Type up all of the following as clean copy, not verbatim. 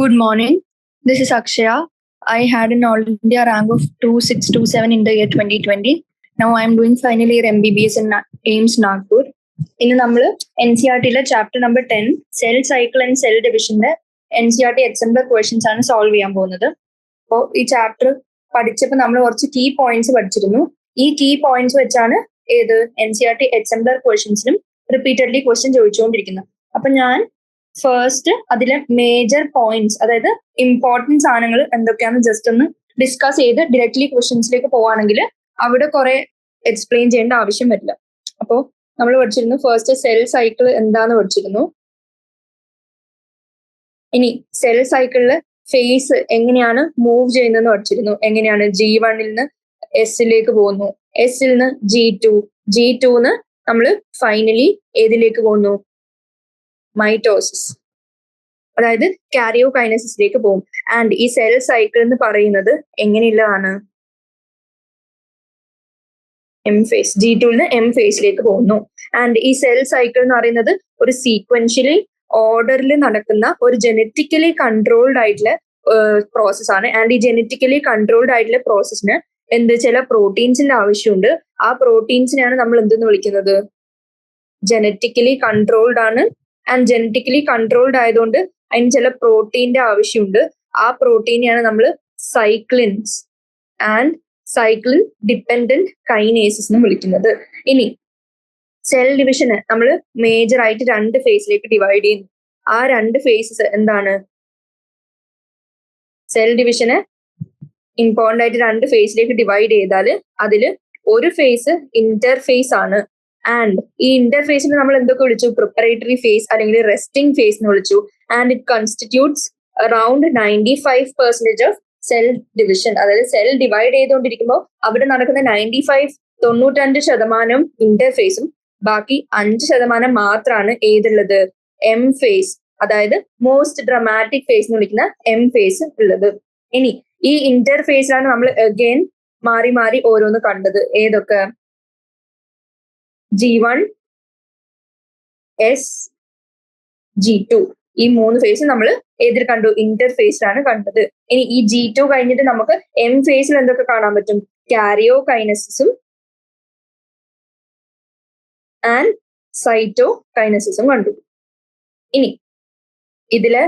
Good morning. This is Akshaya. I had an All India rank of 2627 in the year 2020. Now I am doing final year MBBS in AIMS Nagpur. ഇന്ന് നമ്മൾ NCERTയിലെ chapter number 10 cell cycle and cell ഡിവിഷന്റെ NCERT example questions ആണ് solve ചെയ്യാൻ പോകുന്നത്. അപ്പോൾ ഈ chapter പഠിച്ചപ്പോൾ നമ്മൾ കുറച്ച് കീ പോയിന്റ്സ് പഠിച്ചിരുന്നു. ഈ കീ പോയിന്റ്സ് വെച്ചാണ് NCERT എക്സാമ്പിൾ ക്വസ്റ്റ്യൻസിനും റിപ്പീറ്റഡ്ലി ക്വസ്റ്റ്യൻ ചോദിച്ചുകൊണ്ടിരിക്കുന്നത്. അപ്പൊ ഞാൻ ഫസ്റ്റ് അതിലെ മേജർ പോയിന്റ്സ്, അതായത് ഇമ്പോർട്ടൻറ്റ് സാധനങ്ങൾ എന്തൊക്കെയാണെന്ന് ജസ്റ്റ് ഒന്ന് ഡിസ്കസ് ചെയ്ത് ഡയറക്ട്ലി ക്വസ്റ്റ്യൻസിലേക്ക് പോവുകയാണെങ്കിൽ അവിടെ കുറെ എക്സ്പ്ലെയിൻ ചെയ്യേണ്ട ആവശ്യം വരില്ല. അപ്പോൾ നമ്മൾ പഠിച്ചിരുന്നു ഫസ്റ്റ് സെൽ സൈക്കിൾ എന്താന്ന് പഠിച്ചിരുന്നു. ഇനി സെൽ സൈക്കിളില് ഫേസ് എങ്ങനെയാണ് മൂവ് ചെയ്യുന്നതെന്ന് പഠിച്ചിരുന്നു. എങ്ങനെയാണ് G1 നിന്ന് എസിലേക്ക് പോകുന്നു, എസിൽ നിന്ന് G2 നമ്മൾ ഫൈനലി ഏതിലേക്ക് പോകുന്നു, മൈറ്റോസിസ്, അതായത് കാരിയോകൈനസിസിലേക്ക് പോകും. ആൻഡ് ഈ സെൽ സൈക്കിൾ എന്ന് പറയുന്നത് എങ്ങനെയുള്ളതാണ്, എം ഫേസ്, G2 നിന്ന് എം ഫേസിലേക്ക് പോകുന്നു. ആൻഡ് ഈ സെൽ സൈക്കിൾ എന്ന് പറയുന്നത് ഒരു സീക്വൻഷ്യലി ഓർഡറിൽ നടക്കുന്ന ഒരു ജനറ്റിക്കലി കൺട്രോൾഡ് ആയിട്ടുള്ള പ്രോസസ് ആണ്. ആൻഡ് ഈ ജനറ്റിക്കലി കൺട്രോൾഡ് ആയിട്ടുള്ള പ്രോസസ്സിന് ചില പ്രോട്ടീൻസിന്റെ ആവശ്യമുണ്ട്. ആ പ്രോട്ടീൻസിനെയാണ് നമ്മൾ എന്തെന്ന് വിളിക്കുന്നത്, ജനറ്റിക്കലി കൺട്രോൾഡ് ആണ്. ആൻഡ് ജനറ്റിക്കലി കൺട്രോൾഡ് ആയതുകൊണ്ട് അതിന് ചില പ്രോട്ടീന്റെ ആവശ്യമുണ്ട്. ആ പ്രോട്ടീനെയാണ് നമ്മൾ സൈക്ലിൻസ് ആൻഡ് സൈക്ലിൻ ഡിപ്പെൻഡന്റ് കൈനേസസ് എന്ന് വിളിക്കുന്നത്. ഇനി സെൽ ഡിവിഷന് നമ്മൾ മേജർ ആയിട്ട് 2 ഫേസിലേക്ക് ഡിവൈഡ് ചെയ്യുന്നു. ആ 2 ഫേസസ് എന്താണ്, സെൽ ഡിവിഷന് ഇമ്പോർട്ടന്റ് ആയിട്ട് 2 ഫേസിലേക്ക് ഡിവൈഡ് ചെയ്താൽ അതിൽ ഒരു ഫേസ് ഇന്റർഫേസ് ആണ്. ആൻഡ് ഈ ഇന്റർഫേസിന് നമ്മൾ എന്തൊക്കെ വിളിച്ചു, പ്രിപ്പറേറ്ററി ഫേസ് അല്ലെങ്കിൽ റെസ്റ്റിംഗ് ഫേസ് എന്ന് വിളിച്ചു. And it constitutes around 95% of cell division. അതായത് സെൽ ഡിവൈഡ് ചെയ്തുകൊണ്ടിരിക്കുമ്പോൾ അവിടെ നടക്കുന്ന 95% ഇന്റർഫേസും ബാക്കി 5% മാത്രമാണ് ഏതുള്ളത്, എം ഫേസ്, അതായത് മോസ്റ്റ് ഡ്രമാറ്റിക് ഫേസ് എന്ന് വിളിക്കുന്ന എം ഫേസ് ഉള്ളത്. ഇനി ഈ ഇന്റർഫേസിലാണ് നമ്മൾ അഗെയിൻ മാറി മാറി ഓരോന്ന് കണ്ടത്. ഏതൊക്കെ, G1, S, G2, ഈ 3 ഫേസ് നമ്മൾ ഏതിൽ കണ്ടു, ഇന്റർഫേസിലാണ് കണ്ടത്. ഇനി ഈ G2 കഴിഞ്ഞിട്ട് നമുക്ക് എം ഫേസിൽ എന്തൊക്കെ കാണാൻ പറ്റും, കാരിയോകൈനസിസും ആൻഡ് സൈറ്റോകൈനസിസും കണ്ടു. ഇനി ഇതില്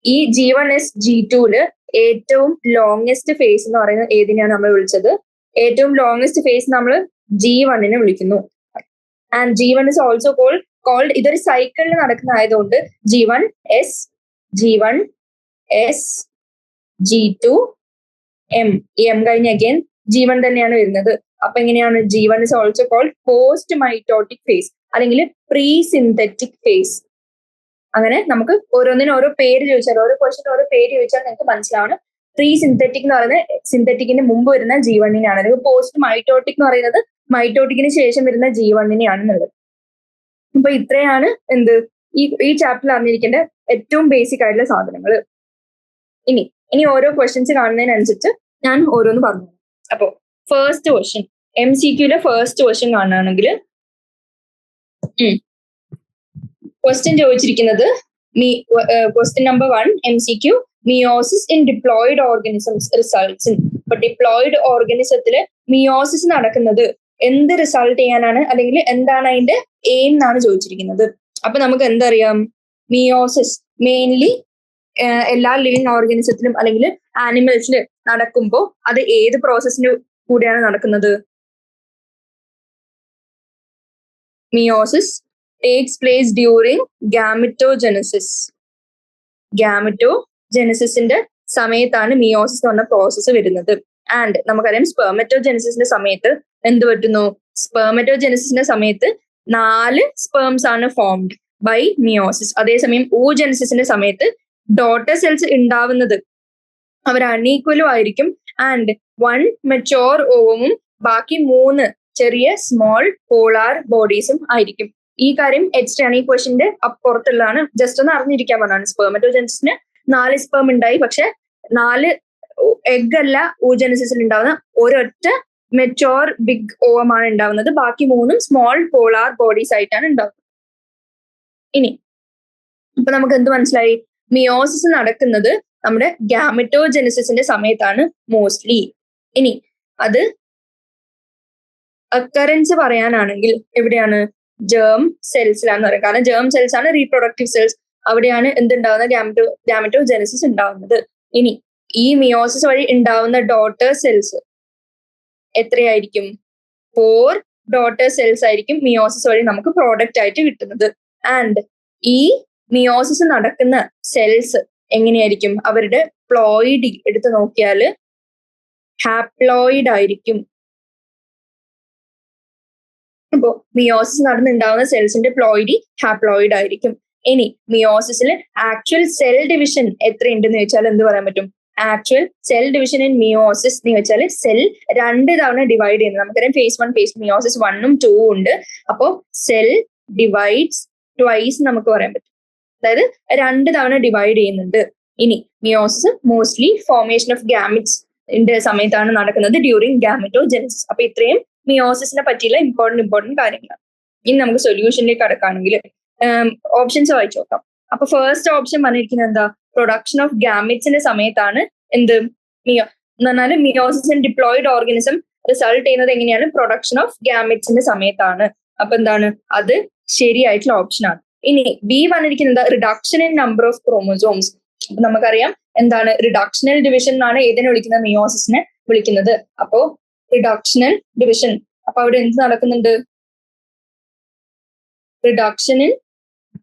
ഈ G1S G2ല് ഏറ്റവും ലോങ്സ്റ്റ് ഫേസ് എന്ന് പറയുന്നത് ഏതിനെയാണ് നമ്മൾ വിളിച്ചത്, ഏറ്റവും ലോങ്സ്റ്റ് ഫേസ് നമ്മൾ G1നെ വിളിക്കുന്നു. And G1 is also called ഇതൊരു സൈക്കിളിൽ നടക്കുന്നതായതുകൊണ്ട് G1S G2 M, ഈ M കഴിഞ്ഞ് അഗൈൻ G1 തന്നെയാണ് വരുന്നത്. അപ്പൊ എങ്ങനെയാണ്, G1 is also called post mitotic phase അല്ലെങ്കിൽ പ്രീ സിന്തറ്റിക് ഫേസ്. അങ്ങനെ നമുക്ക് ഓരോന്നിനും ഓരോ പേര് ചോദിച്ചാൽ, ഓരോ ക്വസ്റ്റ്യൻ ഓരോ പേര് ചോദിച്ചാൽ നിങ്ങൾക്ക് മനസ്സിലാവണം. പ്രീ സിന്തറ്റിക് എന്ന് പറയുന്നത് സിന്തറ്റിക്കിന് മുമ്പ് വരുന്ന G1നെയാണ്. അല്ലെങ്കിൽ പോസ്റ്റ് മൈറ്റോട്ടിക് എന്ന് പറയുന്നത് മൈറ്റോട്ടിക്കിന് ശേഷം വരുന്ന G1നെയാണെന്നുള്ളത്. അപ്പൊ ഇത്രയാണ് ഈ ചാപ്റ്ററിൽ അറിഞ്ഞിരിക്കേണ്ട ഏറ്റവും ബേസിക് ആയിട്ടുള്ള സാധനങ്ങൾ. ഇനി ഓരോ ക്വസ്റ്റ്യൻസ് കാണുന്നതിനനുസരിച്ച് ഞാൻ ഓരോന്ന് പറഞ്ഞു. അപ്പോ ഫസ്റ്റ് ക്വസ്റ്റ്യൻ, MCQലെ ഫസ്റ്റ് ക്വസ്റ്റ്യൻ കാണുകയാണെങ്കിൽ ക്വസ്റ്റ്യൻ ചോദിച്ചിരിക്കുന്നത് question number 1 MCQ, meiosis in diploid organisms results in. ഇപ്പൊ ഡിപ്ലോയിഡ് ഓർഗാനിസത്തില് മിയോസിസ് നടക്കുന്നത് എന്ത് റിസൾട്ട് ചെയ്യാനാണ്, അല്ലെങ്കിൽ എന്താണ് അതിന്റെ എയിം എന്നാണ് ചോദിച്ചിരിക്കുന്നത്. അപ്പൊ നമുക്ക് എന്തറിയാം, മിയോസിസ് മെയിൻലി എല്ലാ ലിവിങ് ഓർഗാനിസത്തിലും അല്ലെങ്കിൽ ആനിമൽസിൽ നടക്കുമ്പോൾ അത് ഏത് പ്രോസസ്സിന് കൂടെയാണ് നടക്കുന്നത്, meiosis takes place during gametogenesis. ഗാമറ്റോജെനസിന്റെ സമയത്താണ് മിയോസിസ് എന്ന് പറഞ്ഞ പ്രോസസ്സ് വരുന്നത്. ആൻഡ് നമുക്കറിയാം സ്പെർമറ്റോജെനസിന്റെ സമയത്ത് എന്ത് പറ്റുന്നു, സ്പെർമറ്റോജെനസിന്റെ സമയത്ത് 4 സ്പേംസ് ആണ് ഫോംഡ് ബൈ മിയോസിസ്. അതേസമയം oogenesisന്റെ സമയത്ത് ഡോട്ടർ സെൽസ് ഉണ്ടാവുന്നത് അവർ അൺഈക്വലും ആയിരിക്കും. ആൻഡ് 1 മെച്ചോർ ഓവമും ബാക്കി 3 ചെറിയ സ്മോൾ പോളാർ ബോഡീസും ആയിരിക്കും. ഈ കാര്യം എക്സ്ട്രാ ആണ്, ഈ ക്വസ്റ്റ്യന്റെ അപ്പുറത്തുള്ളതാണ്, ജസ്റ്റ് ഒന്ന് അറിഞ്ഞിരിക്കാൻ പറഞ്ഞാണ്. സ്പെർമറ്റോജെനസിന് 4 സ്പേം ഉണ്ടായി, പക്ഷെ 4 എഗ് അല്ല oogenesis ഉണ്ടാവുന്ന, ഒരൊറ്റ മെച്ചോർ ബിഗ് ഓവമാണ് ഉണ്ടാവുന്നത്. ബാക്കി 3 സ്മോൾ പോളാർ ബോഡീസ് ആയിട്ടാണ് ഉണ്ടാവുന്നത്. ഇനി ഇപ്പൊ നമുക്ക് എന്ത് മനസ്സിലായി, മിയോസിസ് നടക്കുന്നത് നമ്മുടെ ഗാമറ്റോജെനസിന്റെ സമയത്താണ് മോസ്റ്റ്ലി. ഇനി അത് അക്കറൻസ് പറയാനാണെങ്കിൽ എവിടെയാണ്? ജേം സെൽസിലാന്ന് പറയാം. കാരണം ജേം സെൽസ് ആണ് റീപ്രൊഡക്റ്റീവ് സെൽസ്. അവിടെയാണ് എന്തുണ്ടാവുന്ന ഗാമറ്റോജെനസിസ് ഉണ്ടാവുന്നത്. ഇനി ഈ മിയോസിസ് വഴി ഉണ്ടാവുന്ന ഡോട്ടർ സെൽസ് എത്രയായിരിക്കും? 4 ഡോട്ടർ സെൽസ് ആയിരിക്കും മിയോസിസ് വഴി നമുക്ക് പ്രോഡക്റ്റ് ആയിട്ട് കിട്ടുന്നത്. ആൻഡ് ഈ മിയോസിസ് നടക്കുന്ന സെൽസ് എങ്ങനെയായിരിക്കും? അവരുടെ പ്ലോയിഡ് എടുത്ത് നോക്കിയാൽ ഹാപ്ലോയിഡ് ആയിരിക്കും. അപ്പോ മിയോസിസ് നടന്നുണ്ടാവുന്ന സെൽസിന്റെ പ്ലോയിഡി ഹാപ്ലോയിഡ് ആയിരിക്കും. ഇനി മിയോസിസിൽ ആക്ച്വൽ സെൽ ഡിവിഷൻ എത്രയുണ്ടെന്ന് വെച്ചാൽ എന്ത് പറയാൻ പറ്റും? Actual cell division in meiosis എന്ന് വെച്ചാൽ സെൽ 2 തവണ ഡിവൈഡ് ചെയ്യുന്നത്. നമുക്കറിയാം phase 1 phase മിയോസിസ് 1ഉം 2ഉം ഉണ്ട്. അപ്പോ സെൽ ഡിവൈഡ്സ് ട്വൈസ് നമുക്ക് പറയാൻ പറ്റും. അതായത് 2 തവണ ഡിവൈഡ് ചെയ്യുന്നുണ്ട്. ഇനി മിയോസിസ് മോസ്റ്റ്ലി ഫോർമേഷൻ ഓഫ് ഗാമിറ്റ്സിന്റെ സമയത്താണ് നടക്കുന്നത്, ഡ്യൂറിങ് ഗാമറ്റോജെനസിസ്. അപ്പൊ ഇത്രയും മിയോസിസിനെ പറ്റിയുള്ള ഇമ്പോർട്ടന്റ് കാര്യങ്ങളാണ്. ഇനി നമുക്ക് സൊല്യൂഷനിലേക്ക് കടക്കുകയാണെങ്കിൽ ഓപ്ഷൻസ് വായിച്ചു നോക്കാം. അപ്പൊ ഫസ്റ്റ് ഓപ്ഷൻ പറഞ്ഞിരിക്കുന്നത് എന്താ? പ്രൊഡക്ഷൻ ഓഫ് ഗാമിറ്റ്സിന്റെ സമയത്താണ് എന്ത് എന്ന് പറഞ്ഞാൽ മിയോസിസ് ഡിപ്ലോയിഡ് ഓർഗാനിസം റിസൾട്ട് ചെയ്യുന്നത് എങ്ങനെയാണ്? പ്രൊഡക്ഷൻ ഓഫ് ഗാമിറ്റ്സിന്റെ സമയത്താണ്. അപ്പൊ എന്താണ്? അത് ശരിയായിട്ടുള്ള ഓപ്ഷൻ ആണ്. ഇനി ബി പറഞ്ഞിരിക്കുന്നത് reduction in number of chromosomes. അപ്പൊ നമുക്കറിയാം എന്താണ് റിഡക്ഷണൽ ഡിവിഷൻ എന്നാണ് ഏതിനെ വിളിക്കുന്നത്? മിയോസിസിനെ വിളിക്കുന്നത്. അപ്പോ റിഡക്ഷണൽ ഡിവിഷൻ. അപ്പൊ അവിടെ എന്ത് നടക്കുന്നുണ്ട്? Reduction in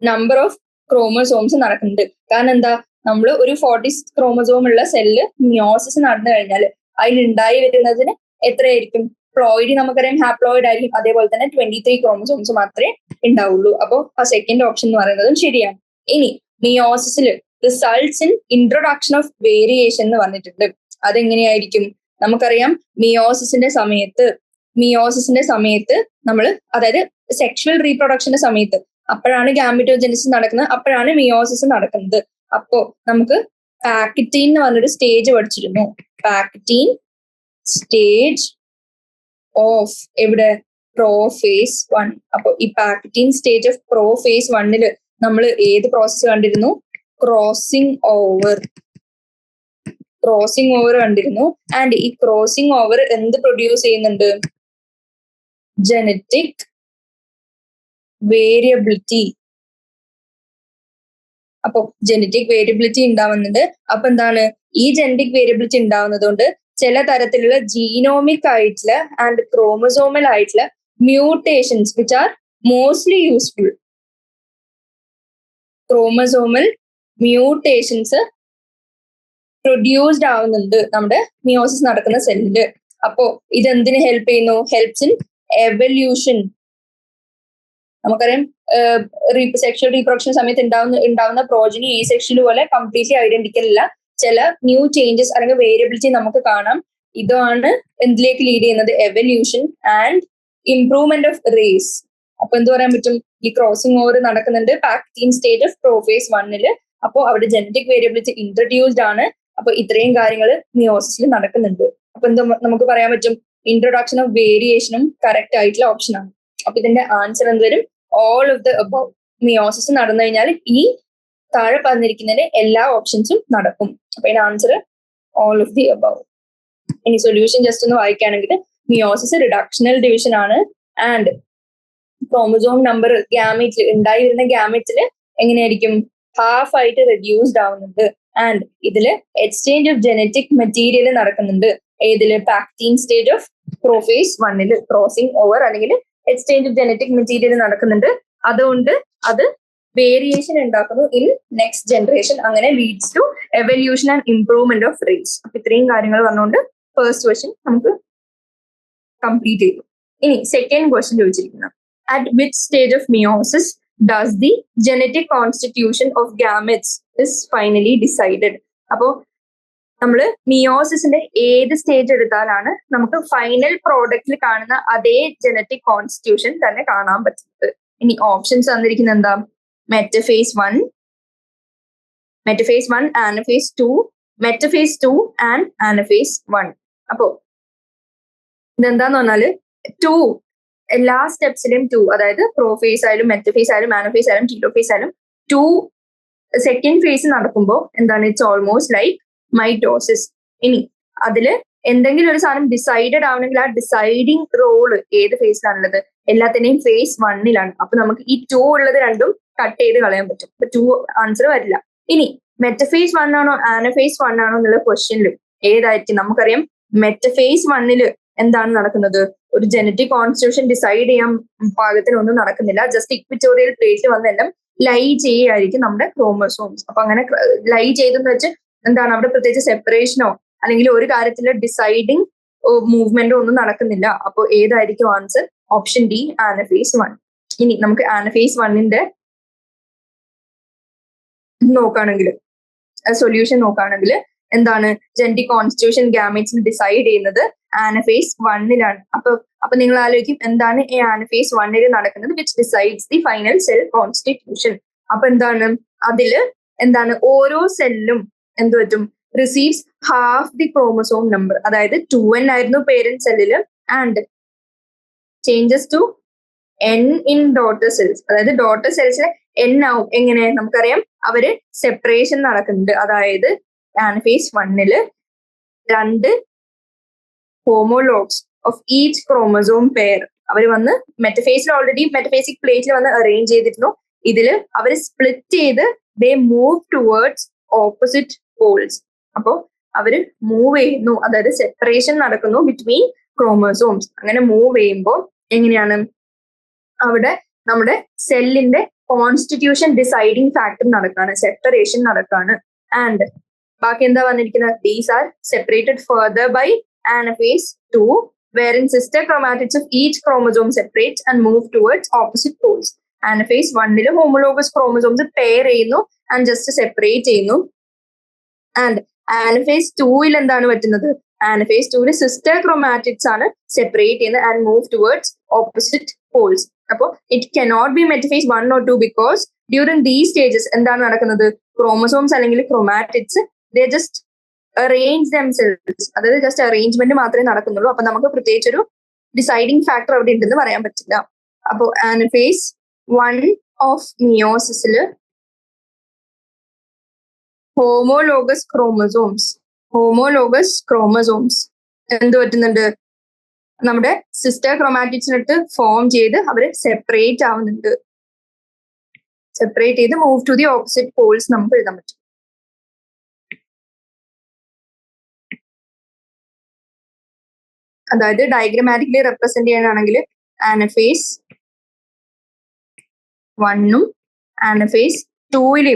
number of chromosomes നടക്കുന്നുണ്ട്. കാരണം എന്താ? നമ്മൾ ഒരു 40 ക്രോമോസോം ഉള്ള സെല്ല് മിയോസിസ് നടന്നു കഴിഞ്ഞാൽ അതിലുണ്ടായി വരുന്നതിന് എത്രയായിരിക്കും? പ്ലോയിഡ് നമുക്കറിയാം ഹാപ്ലോയിഡ് ആയിരിക്കും. അതേപോലെ തന്നെ 23 ക്രോമോസോംസ് മാത്രമേ ഉണ്ടാവുള്ളൂ. അപ്പോ ആ സെക്കൻഡ് ഓപ്ഷൻ എന്ന് പറയുന്നതും ശരിയാണ്. ഇനി മിയോസിസിൽ results in introduction of variation എന്ന് പറഞ്ഞിട്ടുണ്ട്. അതെങ്ങനെയായിരിക്കും? നമുക്കറിയാം മിയോസിസിന്റെ സമയത്ത് നമ്മൾ, അതായത് സെക്ഷുവൽ റീപ്രൊഡക്ഷന്റെ സമയത്ത് അപ്പോഴാണ് ഗാമറ്റോജെനസിസ് നടക്കുന്നത്, അപ്പോഴാണ് മിയോസിസ് നടക്കുന്നത്. അപ്പോ നമുക്ക് പാക്റ്റീൻ എന്ന് പറഞ്ഞൊരു സ്റ്റേജ് പഠിച്ചിരുന്നു. പാക്റ്റീൻ സ്റ്റേജ് ഓഫ് എവിടെ? പ്രോഫേസ് 1. അപ്പൊ ഈ പാക്റ്റീൻ സ്റ്റേജ് ഓഫ് പ്രോഫേസ് 1 നമ്മൾ ഏത് പ്രോസസ് കണ്ടിരുന്നു? ക്രോസിംഗ് ഓവർ കണ്ടിരുന്നു. ആൻഡ് ഈ ക്രോസിംഗ് ഓവർ എന്ത് പ്രൊഡ്യൂസ് ചെയ്യുന്നുണ്ട്? Genetic variability. അപ്പൊ ജനറ്റിക് വേരിയബിലിറ്റി ഉണ്ടാവുന്നുണ്ട്. അപ്പൊ എന്താണ്? ഈ ജനറ്റിക് വേരിയബിലിറ്റി ഉണ്ടാവുന്നത് കൊണ്ട് ചില തരത്തിലുള്ള ജീനോമിക് ആയിട്ടുള്ള ആൻഡ് ക്രോമസോമൽ ആയിട്ടുള്ള mutations which are mostly useful. Chromosomal mutations produced ആവുന്നുണ്ട് നമ്മുടെ മിയോസിസ് നടക്കുന്ന സെല്ലില്. അപ്പോ ഇതെന്തിന് ഹെൽപ്പ് ചെയ്യുന്നു? Helps in evolution. നമുക്കറിയാം സെക്ഷൽ റീപ്രൊഡക്ഷൻ സമയത്ത് ഉണ്ടാവുന്ന പ്രോജനി ഈ സെക്ഷൽ പോലെ കംപ്ലീറ്റ്ലി ഐഡന്റിക്കൽ അല്ല. ചില ന്യൂ ചേഞ്ചസ് അല്ലെങ്കിൽ വേരിയബിലിറ്റി നമുക്ക് കാണാം. ഇതാണ് എന്തിലേക്ക് ലീഡ് ചെയ്യുന്നത്? Evolution and improvement of race. അപ്പൊ എന്ത് പറയാൻ പറ്റും? ഈ ക്രോസിംഗ് ഓവർ നടക്കുന്നുണ്ട് പാക്റ്റീൻ സ്റ്റേജ് ഓഫ് പ്രോഫേസ് 1. അപ്പോൾ അവിടെ ജനറ്റിക് വേരിയബിലിറ്റി ഇൻട്രൊഡ്യൂസ്ഡ് ആണ്. അപ്പൊ ഇത്രയും കാര്യങ്ങൾ മിയോസിസിൽ നടക്കുന്നുണ്ട്. അപ്പൊ എന്ത് നമുക്ക് പറയാൻ പറ്റും? ഇൻട്രൊഡക്ഷൻ ഓഫ് വേരിയേഷനും കറക്റ്റ് ആയിട്ടുള്ള ഓപ്ഷൻ ആണ്. അപ്പൊ ഇതിന്റെ ആൻസർ എന്ത് വരും? All of the above. Meiosis നടന്നു കഴിഞ്ഞാൽ ഈ താഴെ പറഞ്ഞിരിക്കുന്നതിന്റെ എല്ലാ ഓപ്ഷൻസും നടക്കും. അപ്പൊ ഇതിന്റെ answer all of the above. ഇനി സൊല്യൂഷൻ ജസ്റ്റ് ഒന്ന് വായിക്കുകയാണെങ്കിൽ മിയോസിസ് റിഡക്ഷണൽ ഡിവിഷൻ ആണ്. ആൻഡ് ക്രോമസോം നമ്പർ ഗാമീറ്റിൽ ഉണ്ടായി വരുന്ന ഗാമീറ്റിൽ എങ്ങനെയായിരിക്കും? ഹാഫ് ആയിട്ട് റെഡ്യൂസ്ഡ് ആവുന്നുണ്ട്. ആൻഡ് ഇതില് എക്സ്ചേഞ്ച് ഓഫ് ജനറ്റിക് മെറ്റീരിയൽ നടക്കുന്നുണ്ട്. ഏതില്? Pachytene stage of prophase 1 crossing over അല്ലെങ്കിൽ എക്സ്ചേഞ്ച് ഓഫ് ജനറ്റിക് മെറ്റീരിയൽ നടക്കുന്നുണ്ട്. അതുകൊണ്ട് അത് വേരിയേഷൻ ഉണ്ടാക്കുന്നു ഇൻ നെക്സ്റ്റ് ജനറേഷൻ. അങ്ങനെ leads to evolution and improvement of race. അപ്പൊ ഇത്രയും കാര്യങ്ങൾ പറഞ്ഞുകൊണ്ട് ഫസ്റ്റ് ക്വസ്റ്റ്യൻ നമുക്ക് കംപ്ലീറ്റ് ചെയ്തു. ഇനി സെക്കൻഡ് ക്വസ്റ്റ്യൻ ചോദിച്ചിരിക്കുന്നത്, at which stage of meiosis does the genetic constitution of gametes is finally decided? അപ്പോ നമ്മള് മിയോസിസിന്റെ ഏത് സ്റ്റേജ് എടുത്താലാണ് നമുക്ക് ഫൈനൽ പ്രോഡക്റ്റിൽ കാണുന്ന അതേ ജനറ്റിക് കോൺസ്റ്റിറ്റ്യൂഷൻ തന്നെ കാണാൻ പറ്റുന്നത്? ഇനി ഓപ്ഷൻസ് തന്നിരിക്കുന്നത് എന്താ? Metaphase 1, ആനഫേസ് 2, metaphase 2 and ആനഫേസ് 1. അപ്പോ ഇതെന്താന്ന് പറഞ്ഞാല് 2 എല്ലാ സ്റ്റെപ്സിലും 2, അതായത് പ്രോഫേസ് ആയാലും മെറ്റഫേസ് ആയാലും ആനഫേസ് ആയാലും ടീലോഫേസ് ആയാലും 2 സെക്കൻഡ് ഫേസ് നടക്കുമ്പോൾ എന്താണ്, ഇറ്റ്സ് ഓൾമോസ്റ്റ് ലൈക്ക് മൈറ്റോസിസ്. ഇനി അതില് എന്തെങ്കിലും ഒരു സാധനം ഡിസൈഡഡ് ആവണമെങ്കിൽ ആ ഡിസൈഡിങ് റോള് ഏത് ഫേസിലാണുള്ളത്? എല്ലാത്തിന്റെയും ഫേസ് 1 അപ്പൊ നമുക്ക് ഈ 2 ഉള്ളത് രണ്ടും കട്ട് ചെയ്ത് കളയാൻ പറ്റും. അപ്പൊ 2 ആൻസർ വരില്ല. ഇനി മെറ്റഫേസ് 1 ആണോ ആനഫേസ് 1 ആണോ എന്നുള്ള ക്വസ്റ്റ്യനിലും ഏതായിരിക്കും? നമുക്കറിയാം മെറ്റഫേസ് 1 എന്താണ് നടക്കുന്നത്? ഒരു ജനറ്റിക് കോൺസ്റ്റിറ്റ്യൂഷൻ ഡിസൈഡ് ചെയ്യാൻ പാകത്തിനൊന്നും നടക്കുന്നില്ല. ജസ്റ്റ് ഇക്വിറ്റോറിയൽ പ്ലേറ്റിൽ വന്നെല്ലാം ലൈ ചെയ്യായിരിക്കും നമ്മുടെ ക്രോമസോംസ്. അപ്പൊ അങ്ങനെ ലൈ ചെയ്തെന്ന് വെച്ച് എന്താണ്, അവിടെ പ്രത്യേകിച്ച് സെപ്പറേഷനോ അല്ലെങ്കിൽ ഒരു കാര്യത്തില് ഡിസൈഡിങ് മൂവ്മെന്റോ ഒന്നും നടക്കുന്നില്ല. അപ്പോൾ ഏതായിരിക്കും ആൻസർ? Option D, ആനഫേസ് 1. ഇനി നമുക്ക് ആനഫേസ് 1 നോക്കുകയാണെങ്കിൽ സൊല്യൂഷൻ നോക്കുകയാണെങ്കിൽ എന്താണ്, ജനറ്റിക് കോൺസ്റ്റിറ്റ്യൂഷൻ ഗാമീറ്റ്സിന് ഡിസൈഡ് ചെയ്യുന്നത് ആനഫേസ് 1 അപ്പൊ നിങ്ങൾ ആലോചിക്കും എന്താണ് ഈ ആനഫേസ് 1 നടക്കുന്നത്? Which decides the final cell constitution. അപ്പൊ എന്താണ് അതില് എന്താണ്, ഓരോ സെല്ലും എന്ത് പറ്റും? Receives half the chromosome number. അതായത് 2n ആയിരുന്നു പേരന്റ് സെല്ലില് and changes to n in daughter cells. അതായത് ഡോട്ടർ സെൽസിന് n ആവും. എങ്ങനെ? നമുക്കറിയാം അവര് സെപ്പറേഷൻ നടക്കുന്നുണ്ട്. അതായത് anaphase 1 2 homologs of each chromosome pair അവർ വന്ന് മെറ്റഫേസിൽ ഓൾറെഡി മെറ്റഫേസിക് പ്ലേറ്റിൽ വന്ന് അറേഞ്ച് ചെയ്തിരുന്നു. ഇതില് അവർ സ്പ്ലിറ്റ് ചെയ്ത് ദേ മൂവ് ടുവേർഡ്സ് ഓപ്പോസിറ്റ് പോൾസ്. അപ്പോ അവര് മൂവ് ചെയ്യുന്നു, അതായത് സെപ്പറേഷൻ നടക്കുന്നു ബിറ്റ്വീൻ ക്രോമസോംസ്. അങ്ങനെ മൂവ് ചെയ്യുമ്പോൾ എങ്ങനെയാണ് അവിടെ നമ്മുടെ സെല്ലിന്റെ കോൺസ്റ്റിറ്റ്യൂഷൻ ഡിസൈഡിങ് ഫാക്ടർ നടക്കാണ്, സെപ്പറേഷൻ നടക്കാണ്. ആൻഡ് ബാക്കി എന്താ വന്നിരിക്കുന്നത്? These are separated further by anaphase 2 wherein sister chromatids of each chromosome separates and move towards opposite poles. Anaphase 1 homologous chromosomes pair ചെയ്യുന്നു ആൻഡ് ജസ്റ്റ് സെപ്പറേറ്റ് ചെയ്യുന്നു. ആൻഡ് ആനഫേസ് 2 എന്താണ് പറ്റുന്നത്? Anaphase 2 sister chromatids ആണ് separate ചെയ്യുന്നത് and move towards opposite poles. അപ്പോൾ it cannot be metaphase 1 or 2 because during these stages എന്താണ് നടക്കുന്നത്? Chromosomes അല്ലെങ്കിൽ chromatids they just arrange themselves. അതായത് ജസ്റ്റ് അറേഞ്ച്മെന്റ് മാത്രമേ നടക്കുന്നുള്ളൂ. അപ്പൊ നമുക്ക് പ്രത്യേകിച്ച് ഒരു ഡിസൈഡിങ് ഫാക്ടർ അവിടെ ഉണ്ടെന്ന് പറയാൻ പറ്റില്ല. അപ്പോൾ ആനഫേസ് 1 ഓഫ് മിയോസിസില് ഹോമോലോഗസ് ക്രോമസോംസ് എന്ത് പറ്റുന്നുണ്ട്? നമ്മുടെ സിസ്റ്റർ ക്രോമാറ്റിഡ്സിനടുത്ത് ഫോം ചെയ്ത് അവര് സെപ്പറേറ്റ് ആവുന്നുണ്ട്. സെപ്പറേറ്റ് ചെയ്ത് move to the opposite poles നമുക്ക് എഴുതാൻ പറ്റും. അതായത് ഡയഗ്രമാറ്റിക്കലി റെപ്രസെന്റ് ചെയ്യാനാണെങ്കിൽ ആനഫേസ് 1 ആനഫേസ് 2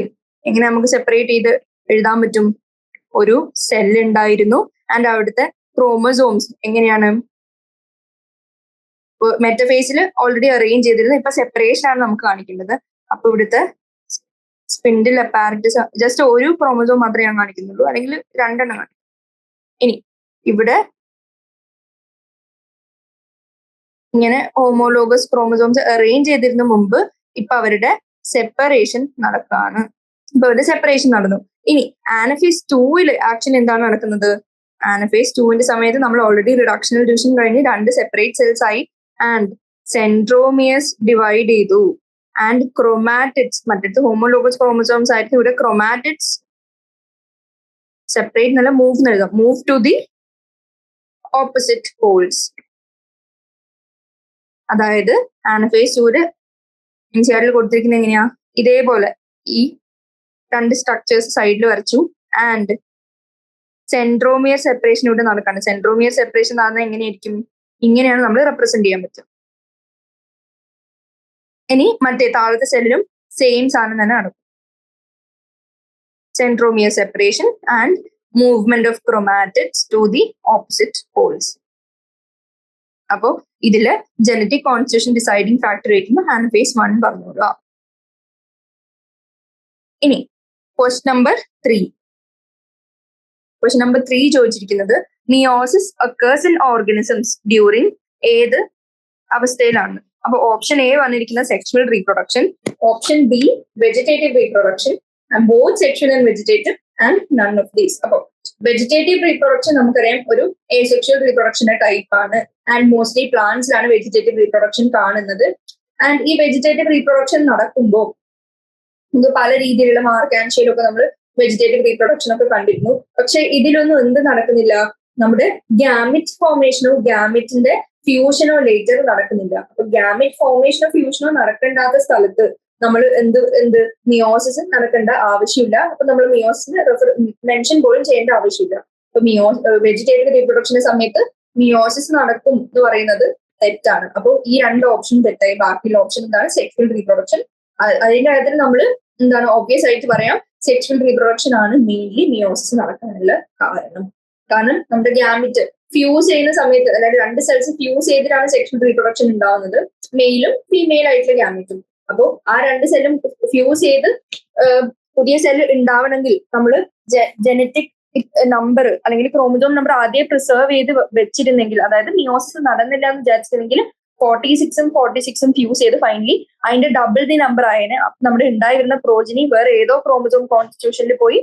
എങ്ങനെ നമുക്ക് സെപ്പറേറ്റ് ചെയ്ത് എഴുതാൻ പറ്റും? ഒരു സെൽ ഉണ്ടായിരുന്നു ആൻഡ് അവിടുത്തെ ക്രോമസോംസ് എങ്ങനെയാണ് മെറ്റഫേസിൽ ഓൾറെഡി അറേഞ്ച് ചെയ്തിരുന്നത്. ഇപ്പൊ സെപ്പറേഷൻ ആണ് നമുക്ക് കാണിക്കുന്നത്. അപ്പൊ ഇവിടുത്തെ സ്പിൻഡിൽ അപ്പാരറ്റസ് ജസ്റ്റ് ഒരു ക്രോമസോം മാത്രമേ ഞാൻ കാണിക്കുന്നുള്ളൂ, അല്ലെങ്കിൽ 2 കാണിക്കും. ഇനി ഇവിടെ ഇങ്ങനെ ഹോമോലോഗസ് ക്രോമസോംസ് അറേഞ്ച് ചെയ്തിരുന്ന മുമ്പ് ഇപ്പൊ അവരുടെ സെപ്പറേഷൻ നടക്കാണ്. ഇപ്പൊ അവരുടെ സെപ്പറേഷൻ നടന്നു. ഇനി ആനഫേസ് 2 ആക്ച്വലി എന്താണ് നടക്കുന്നത്? ആനഫേസ് 2 സമയത്ത് നമ്മൾ ഓൾറെഡി റിഡക്ഷണൽ ഡിവിഷൻ കഴിഞ്ഞ് 2 സെപ്പറേറ്റ് സെൽസ് ആയി ആൻഡ് സെൻട്രോമിയേഴ്സ് ഡിവൈഡ് ചെയ്തു ആൻഡ് ക്രോമാറ്റിഡ്സ് മറ്റേ ഹോമോലോഗസ് ക്രോമസോംസ് ആയിട്ട് ഇവിടെ ക്രോമാറ്റിഡ്സ് സെപ്പറേറ്റ് നല്ല മൂവ് എഴുതാം, move to the opposite poles. അതായത് ആനഫേസ് 2 ഇൻസൈഡിൽ കൊടുത്തിരിക്കുന്നത് എങ്ങനെയാ? ഇതേപോലെ ഈ 2 സ്ട്രക്ചേഴ്സ് സൈഡിൽ വരച്ചു ആൻഡ് സെൻട്രോമിയർ സെപ്പറേഷൻ ഇവിടെ നടക്കാണ്. സെൻട്രോമിയർ സെപ്പറേഷൻ നടന്നാൽ എങ്ങനെയായിരിക്കും? ഇങ്ങനെയാണ് നമ്മൾ റെപ്രസെന്റ് ചെയ്യാൻ പറ്റും. ഇനി മറ്റേ താഴത്തെ സെല്ലിലും സെയിം സാധനം തന്നെ നടക്കും. Centromere separation and movement of chromatids to the opposite poles. അപ്പോ ഇതില് ജനറ്റിക് കോൺസ്റ്റിറ്റ്യൂഷൻ ഡിസൈഡിങ് ഫാക്ടർ വയ്ക്കുമ്പോൾ ആനഫേസ് 1 പറഞ്ഞോളൂ. ഇനി ക്വസ്റ്റ്യൻ നമ്പർ 3 ചോദിച്ചിരിക്കുന്നത് meiosis occurs in organisms during ഏത് അവസ്ഥയിലാണ്? അപ്പൊ ഓപ്ഷൻ എ വന്നിരിക്കുന്ന sexual reproduction, option B vegetative reproduction, both sexual and vegetative and none of these. അപ്പൊ വെജിറ്റേറ്റീവ് റീപ്രൊഡക്ഷൻ നമുക്കറിയാം ഒരു എസെക്ഷുവൽ റീപ്രൊഡക്ഷന്റെ ടൈപ്പ് ആണ് ആൻഡ് മോസ്റ്റ്ലി പ്ലാന്റ്സിലാണ് വെജിറ്റേറ്റീവ് റീപ്രൊഡക്ഷൻ കാണുന്നത്. ആൻഡ് ഈ വെജിറ്റേറ്റീവ് റീപ്രൊഡക്ഷൻ നടക്കുമ്പോൾ നമുക്ക് പല രീതിയിലുള്ള മാർക്കാൻഷ്യയിലൊക്കെ നമ്മൾ വെജിറ്റേറ്റീവ് റീപ്രൊഡക്ഷൻ ഒക്കെ കണ്ടിരുന്നു. പക്ഷെ ഇതിലൊന്നും എന്ത് നടക്കുന്നില്ല, നമ്മുടെ ഗ്യാമിറ്റ് ഫോർമേഷനോ ഗ്യാമിറ്റിന്റെ ഫ്യൂഷനോ ലേറ്റർ നടക്കുന്നില്ല. അപ്പൊ ഗ്യാമിറ്റ് ഫോർമേഷനോ ഫ്യൂഷനോ നടക്കേണ്ടാത്ത സ്ഥലത്ത് നമ്മൾ എന്ത് മിയോസിസ് നടക്കേണ്ട ആവശ്യമില്ല. അപ്പൊ നമ്മൾ മിയോസിന് മെൻഷൻ പോലും ചെയ്യേണ്ട ആവശ്യമില്ല. അപ്പൊ വെജിറ്റേറ്റീവ് റീപ്രൊഡക്ഷന്റെ സമയത്ത് മിയോസിസ് നടക്കും എന്ന് പറയുന്നത് തെറ്റാണ്. അപ്പോൾ ഈ രണ്ട് ഓപ്ഷൻ തെറ്റായി. ബാക്കിയുള്ള ഓപ്ഷൻ എന്താണ്? Sexual reproduction. അതിന്റെ കാര്യത്തിൽ നമ്മൾ എന്താണ് ഓബ്വിയസ് ആയിട്ട് പറയാം, സെക്ഷൽ റീപ്രൊഡക്ഷൻ ആണ് മെയിൻലി മിയോസിസ് നടക്കാനുള്ള കാരണം നമ്മുടെ ഗ്യാമിറ്റ് ഫ്യൂസ് ചെയ്യുന്ന സമയത്ത്, അതായത് രണ്ട് സെൽസ് ഫ്യൂസ് ചെയ്തിട്ടാണ് സെക്ഷൽ റീപ്രൊഡക്ഷൻ ഉണ്ടാവുന്നത്, മെയിലും ഫീമെയിൽ ആയിട്ടുള്ള ഗ്യാമിറ്റും. അപ്പോൾ ആ രണ്ട് സെല്ലും ഫ്യൂസ് ചെയ്ത് പുതിയ സെല്ല് ഉണ്ടാവണമെങ്കിൽ നമ്മൾ ജനറ്റിക് നമ്പർ അല്ലെങ്കിൽ ക്രോമസോം നമ്പർ ആദ്യം പ്രിസർവ് ചെയ്ത് വെച്ചിരുന്നെങ്കിൽ, അതായത് മിയോസിസ് നടന്നില്ല എന്ന് വിചാരിച്ചിരുന്നെങ്കിൽ 46 ഫ്യൂസ് ചെയ്ത് ഫൈനലി അതിന്റെ ഡബിൾ ദി നമ്പർ ആയതിനെ നമ്മുടെ ഉണ്ടായി വരുന്ന പ്രോജനി വേറെ ഏതോ ക്രോമസോം കോൺസ്റ്റിറ്റ്യൂഷനിൽ പോയി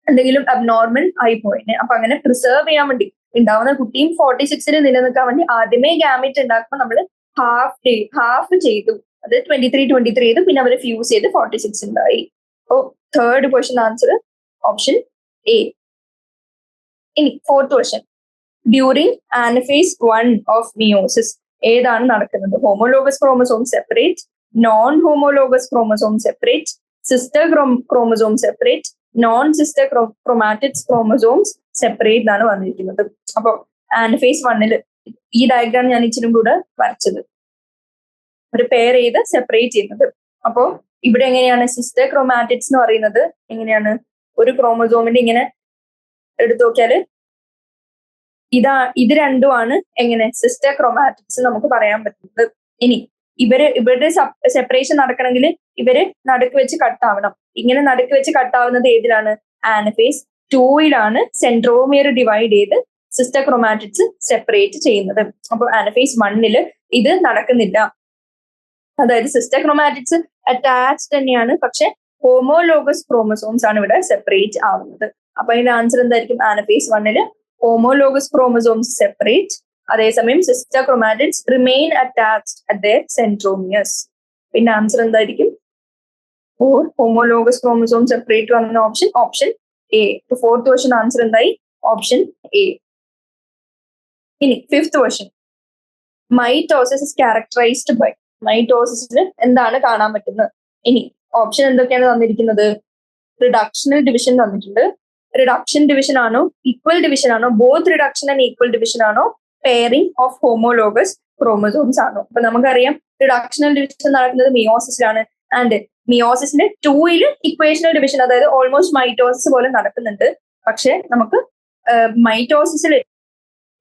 എന്തെങ്കിലും അബ്നോർമൽ ആയി പോയിനെ. അപ്പൊ അങ്ങനെ പ്രിസർവ് ചെയ്യാൻ വേണ്ടി ഉണ്ടാവുന്ന കുട്ടിയും 46 നിലനിൽക്കാൻ വേണ്ടി ആദ്യമേ ഗ്യാമിറ്റ് ഉണ്ടാക്കുമ്പോൾ നമ്മൾ ഹാഫ് ചെയ്തു, അത് 23 ചെയ്തു, പിന്നെ അവർ ഫ്യൂസ് ചെയ്ത് 46 ഉണ്ടായി. അപ്പോ third question answer option A. ഇനി fourth question, during anaphase 1 of meiosis ഏതാണ് നടക്കുന്നത്? Homologous chromosome separate, non homologous chromosome separate, sister chromosome separate, non sister chromatids chromosomes separate എന്നാണ് വന്നിരിക്കുന്നത്. അപ്പൊ ആനഫേസ് 1 ഈ ഡയഗ്രാം ഞാൻ ഇച്ചിരി കൂടെ വരച്ചത്, ഒരു പെയർ ചെയ്ത് സെപ്പറേറ്റ് ചെയ്യുന്നത്. അപ്പോ ഇവിടെ എങ്ങനെയാണ് സിസ്റ്റർ ക്രോമാറ്റിഡ്സ് എന്ന് പറയുന്നത്? എങ്ങനെയാണ്? ഒരു ക്രോമസോമിന്റെ ഇങ്ങനെ എടുത്തു നോക്കിയാല് ഇത് രണ്ടുമാണ് എങ്ങനെ സിസ്റ്റർ ക്രോമാറ്റിഡ്സ് നമുക്ക് പറയാൻ പറ്റുന്നത്. ഇനി ഇവരുടെ സെപ്പറേഷൻ നടക്കണമെങ്കിൽ ഇവര് നടുക്ക് വെച്ച് കട്ടാവണം. ഇങ്ങനെ നടുക്ക് വെച്ച് കട്ടാവുന്നത് ഏതിലാണ്? ആനഫേസ് 2 സെൻട്രോമിയർ ഡിവൈഡ് ചെയ്ത് സിസ്റ്റർ ക്രോമാറ്റിഡ്സ് സെപ്പറേറ്റ് ചെയ്യുന്നത്. അപ്പൊ ആനഫേസ് 1 ഇത് നടക്കുന്നില്ല. അതായത് സിസ്റ്റർ ക്രോമാറ്റിഡ്സ് അറ്റാച്ച്ഡ് തന്നെയാണ്, പക്ഷെ ഹോമോലോഗസ് ക്രോമസോംസ് ആണ് ഇവിടെ സെപ്പറേറ്റ് ആവുന്നത്. അപ്പൊ അതിന്റെ ആൻസർ എന്തായിരിക്കും? ആനഫേസ് 1 ഹോമോലോഗസ് ക്രോമസോംസ് സെപ്പറേറ്റ്, അതേസമയം sister chromatids remain attached at their centromeres. പിന്നെ ആൻസർ എന്തായിരിക്കും? ഹോമോലോഗസ് ക്രോമസോം സെപ്പറേറ്റ് വന്ന option A. Fourth question answer എന്തായി? Option A. ഇനി fifth question, mitosis is characterized by. മൈറ്റോസിസിൽ എന്താണ് കാണാൻ പറ്റുന്നത്? ഇനി ഓപ്ഷൻ എന്തൊക്കെയാണ് തന്നിരിക്കുന്നത്? റിഡക്ഷണൽ ഡിവിഷൻ തന്നിട്ടുണ്ട്. റിഡക്ഷൻ ഡിവിഷൻ ആണോ, ഈക്വൽ ഡിവിഷൻ ആണോ, both reduction and equal division ആണോ, പെയറിംഗ് ഓഫ് ഹോമോലോഗസ് ക്രോമസോംസ് ആണോ? അപ്പൊ നമുക്കറിയാം റിഡക്ഷണൽ ഡിവിഷൻ നടക്കുന്നത് മിയോസിസിലാണ്. ആൻഡ് മിയോസിസിന്റെ 2 ഇക്വേഷണൽ ഡിവിഷൻ, അതായത് ഓൾമോസ്റ്റ് മൈറ്റോസിസ് പോലെ നടക്കുന്നുണ്ട്. പക്ഷെ നമുക്ക് മൈറ്റോസിസിൽ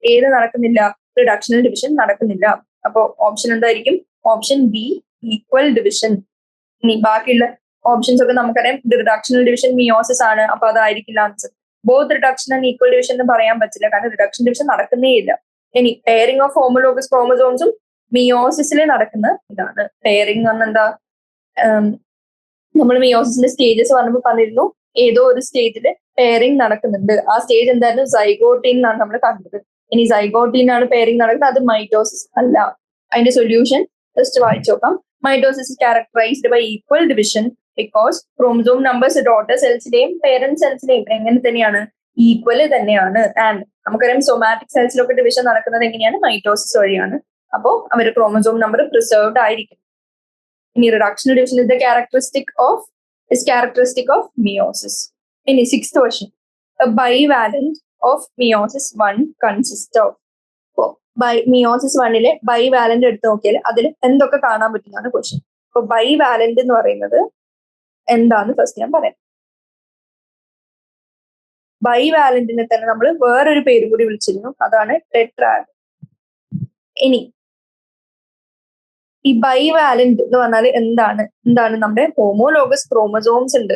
ഏത് നടക്കുന്നില്ല? റിഡക്ഷണൽ ഡിവിഷൻ നടക്കുന്നില്ല. അപ്പോ ഓപ്ഷൻ എന്തായിരിക്കും? Option B, equal division. ഇനി ബാക്കിയുള്ള ഓപ്ഷൻസ് ഒക്കെ നമുക്കറിയാം റിഡക്ഷണൽ ഡിവിഷൻ മിയോസിസ് ആണ്, അപ്പൊ അതായിരിക്കില്ല answer. Both reduction and equal division എന്ന് പറയാൻ പറ്റില്ല, കാരണം റിഡക്ഷൻ ഡിവിഷൻ നടക്കുന്നേ ഇല്ല. ഇനി പെയറിംഗ് ഓഫ് ഹോമോലോഗസ് ക്രോമസോംസും മിയോസിസിൽ നടക്കുന്ന ഇതാണ്. പെയറിംഗ് എന്ന് പറഞ്ഞാൽ എന്താ? നമ്മൾ മിയോസിസിന്റെ സ്റ്റേജസ് പറഞ്ഞിരുന്നു, ഏതോ ഒരു സ്റ്റേജില് പെയറിംഗ് നടക്കുന്നുണ്ട്. ആ സ്റ്റേജ് എന്തായിരുന്നു? സൈഗോട്ടീൻ എന്നാണ് നമ്മൾ കണ്ടത്. ഇനി സൈഗോട്ടീൻ ആണ് പെയറിംഗ് നടക്കുന്നത്, അത് മൈറ്റോസിസ് അല്ല. അതിന്റെ സൊല്യൂഷൻ ജസ്റ്റ് വായിച്ചു നോക്കാം. Mitosis is characterized by equal division because chromosome numbers daughter സെൽസിലെയും പേരന്റ് സെൽസിലെയും എങ്ങനെ തന്നെയാണ്? ഈക്വൽ തന്നെയാണ്. ആൻഡ് നമുക്കറിയാം സൊമാറ്റിക് സെൽസിലൊക്കെ ഡിവിഷൻ നടക്കുന്നത് എങ്ങനെയാണ്? മൈറ്റോസിസ് വഴിയാണ്. അപ്പോൾ അവർ ക്രോമസോം നമ്പർ പ്രിസർവ്ഡ് ആയിരിക്കും. ഇനി reductional division is characteristic of meiosis. ഇനി sixth question, bivalent of meiosis 1 consist of. Meiosis 1 bivalent എടുത്ത് നോക്കിയാൽ അതിൽ എന്തൊക്കെ കാണാൻ പറ്റുന്നതാണ് ക്വസ്റ്റ്യൻ. അപ്പൊ ബൈവാലന്റ് എന്ന് പറയുന്നത് എന്താന്ന് ഫസ്റ്റ് ഞാൻ പറയാം. ബൈവാലന്റിനെ തന്നെ നമ്മൾ വേറൊരു പേര് കൂടി വിളിച്ചിരുന്നു, അതാണ് ടെട്രാഡ്. ഇനി ഈ ബൈവാലന്റ് എന്ന് പറഞ്ഞാൽ എന്താണ്? നമ്മുടെ ഹോമോലോഗസ് ക്രോമസോംസ് ഉണ്ട്,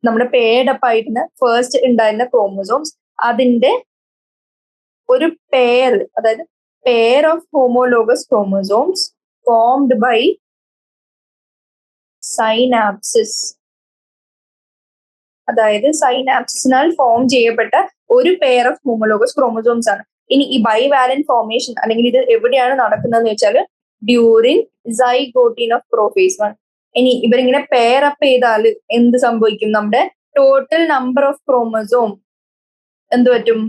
നമ്മുടെ പേഡപ്പ് ആയിരുന്ന ഫസ്റ്റ് ഉണ്ടായിരുന്ന ക്രോമസോംസ്, അതിന്റെ ഒരു പെയർ, അതായത് pair of homologous chromosomes formed by synapsis. അതായത് സൈനാപ്സിനാൽ ഫോം ചെയ്യപ്പെട്ട ഒരു പെയർ ഓഫ് ഹോമോലോഗസ് ക്രോമസോംസ് ആണ്. ഇനി ഈ ബൈവാലന്റ് ഫോർമേഷൻ അല്ലെങ്കിൽ ഇത് എവിടെയാണ് നടക്കുന്നതെന്ന് വെച്ചാൽ ഡ്യൂറിങ് സൈഗോട്ടീൻ ഓഫ് പ്രോഫേസ് 1. ഇനി ഇവരിങ്ങനെ പെയർ അപ്പ് ചെയ്താൽ എന്ത് സംഭവിക്കും? നമ്മുടെ ടോട്ടൽ നമ്പർ ഓഫ് ക്രോമസോം എന്ത് പറ്റും?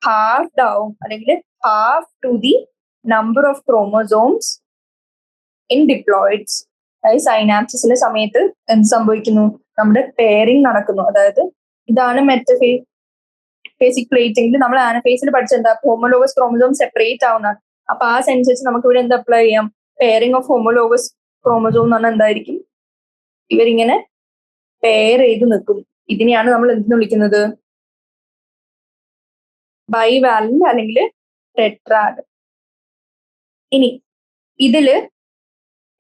ഹാഫ് ആവും, അല്ലെങ്കിൽ half to the number of chromosomes in diploids. അതായത് സൈനാപ്സിസിലെ സമയത്ത് എന്ത് സംഭവിക്കുന്നു? നമ്മുടെ പെയറിംഗ് നടക്കുന്നു. അതായത് ഇതാണ് മെറ്റഫേസിക് പ്ലേറ്റിംഗിൽ നമ്മൾ ആനഫേസിൽ പഠിച്ച എന്താ? ഹോമോലോഗസ് ക്രോമസോം സെപ്പറേറ്റ് ആവുന്നതാണ്. അപ്പൊ ആ സെൻസസ് നമുക്ക് ഇവിടെ എന്ത് അപ്ലൈ ചെയ്യാം? പെയറിംഗ് ഓഫ് ഹോമോലോഗസ് ക്രോമസോം എന്ന് പറഞ്ഞാൽ എന്തായിരിക്കും? ഇവരിങ്ങനെ പെയർ ചെയ്ത് നിൽക്കും. ഇതിനെയാണ് നമ്മൾ എന്തെന്ന് വിളിക്കുന്നത്? ബൈവാലന്റ് അല്ലെങ്കിൽ ടെട്രാഡ്. ഇനി ഇതില്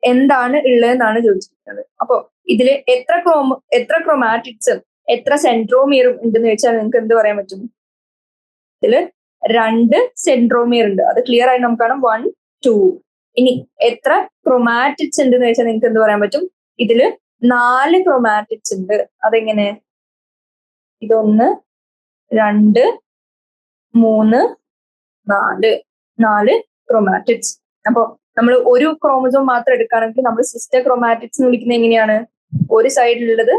എന്താണ് ഉള്ളതെന്നാണ് ചോദിച്ചിരിക്കുന്നത്. അപ്പോ ഇതില് എത്ര ക്രോമാറ്റിഡ്സും എത്ര സെൻട്രോമിയറും ഉണ്ടെന്ന് വെച്ചാൽ നിങ്ങൾക്ക് എന്ത് പറയാൻ പറ്റും? ഇതില് 2 സെൻട്രോമിയർ ഉണ്ട്. അത് ക്ലിയർ ആയി നമുക്ക് കാണാം, 1, 2. ഇനി എത്ര ക്രോമാറ്റിഡ്സ് ഉണ്ട് എന്ന് വെച്ചാൽ നിങ്ങൾക്ക് എന്ത് പറയാൻ പറ്റും? ഇതില് 4 ക്രോമാറ്റിഡ്സ് ഉണ്ട്. അതെങ്ങനെ? 1, 2, 3, 4 ക്രോമാറ്റിഡ്സ്. അപ്പൊ നമ്മൾ ഒരു ക്രോമസോം മാത്രം എടുക്കുകയാണെങ്കിൽ നമ്മൾ സിസ്റ്റർ ക്രോമാറ്റിഡ്സ് എന്ന് വിളിക്കുന്നത് എങ്ങനെയാണ്? ഒരു സൈഡിലുള്ളത്